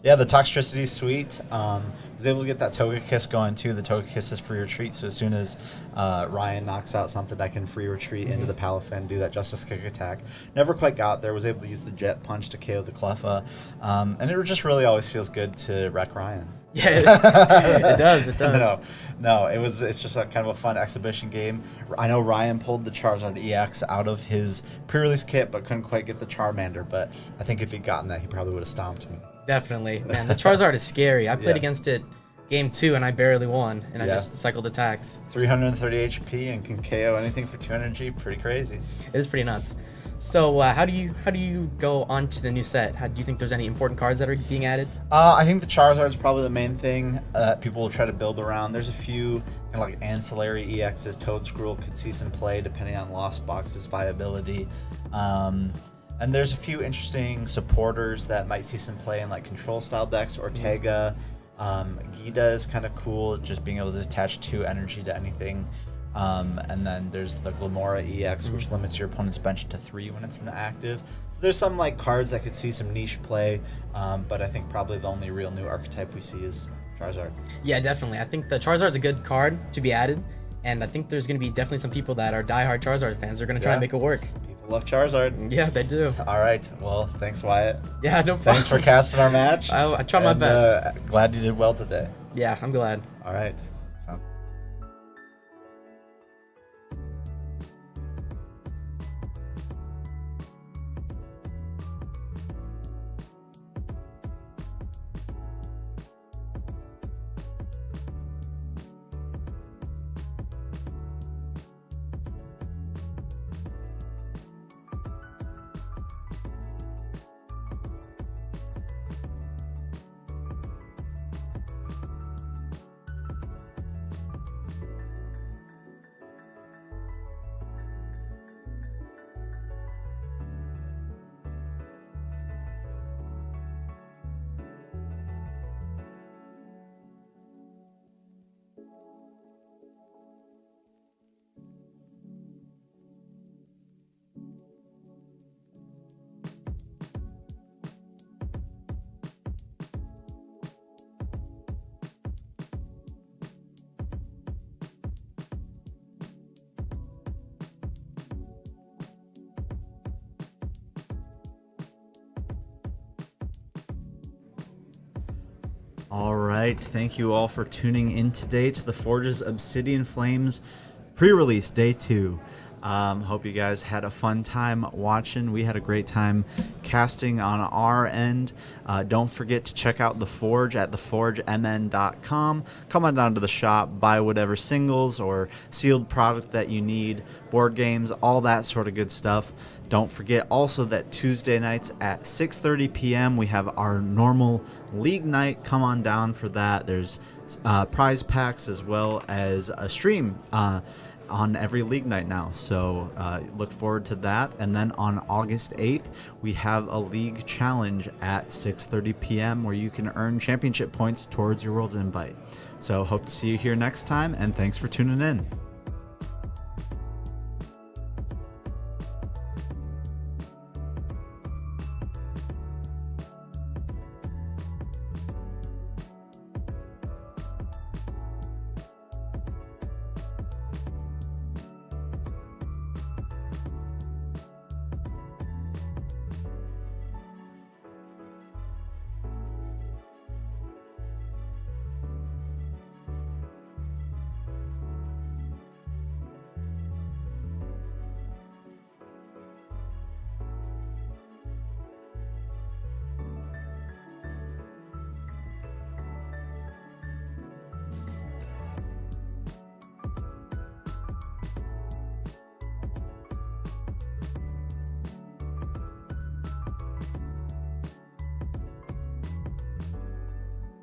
Yeah, the Toxtricity is sweet. Was able to get that Togekiss going too. The Togekiss is free retreat, so as soon as Ryan knocks out something, I can free retreat into the Palafin, do that Justice Kick attack. Never quite got there. Was able to use the Jet Punch to KO the Cleffa, and it just really always feels good to wreck Ryan. Yeah, it does. It does. No, it's just a kind of a fun exhibition game. I know Ryan pulled the Charizard EX out of his pre-release kit, but couldn't quite get the Charmander. But I think if he'd gotten that, he probably would have stomped me. Definitely, man. The Charizard is scary. I played against it game 2 and I barely won, and I just cycled attacks. 330 HP and can KO anything for 2 energy. Pretty crazy. It is pretty nuts. So how do you go on to the new set? Do you think there's any important cards that are being added? I think the Charizard is probably the main thing that people will try to build around. There's a few kind of like ancillary EXs. Toedscruel could see some play depending on Lost Box's viability. And there's a few interesting supporters that might see some play in like control style decks. Ortega, Gita is kind of cool, just being able to attach 2 energy to anything. And then there's the Glamora EX, which limits your opponent's bench to 3 when it's in the active. So there's some like cards that could see some niche play, but I think probably the only real new archetype we see is Charizard. Yeah, definitely. I think the Charizard's a good card to be added, and I think there's going to be definitely some people that are diehard Charizard fans. They're going to try and make it work. Love Charizard. Yeah, they do. All right. Well, thanks, Wyatt. Yeah, no problem. Thanks for casting our match. I tried my best. Glad you did well today. Yeah, I'm glad. All right. Sounds. All right, thank you all for tuning in today to the Forge's Obsidian Flames pre-release day 2. Hope you guys had a fun time watching. We had a great time casting on our end. Don't forget to check out The Forge at theforgemn.com. Come on down to the shop, buy whatever singles or sealed product that you need, board games, all that sort of good stuff. Don't forget also that Tuesday nights at 6:30 p.m. we have our normal league night. Come on down for that. There's prize packs as well as a stream on every league night now, so look forward to that. And then on August 8th we have a league challenge at 6:30 p.m. where you can earn championship points towards your World's Invite. So hope to see you here next time, and thanks for tuning in.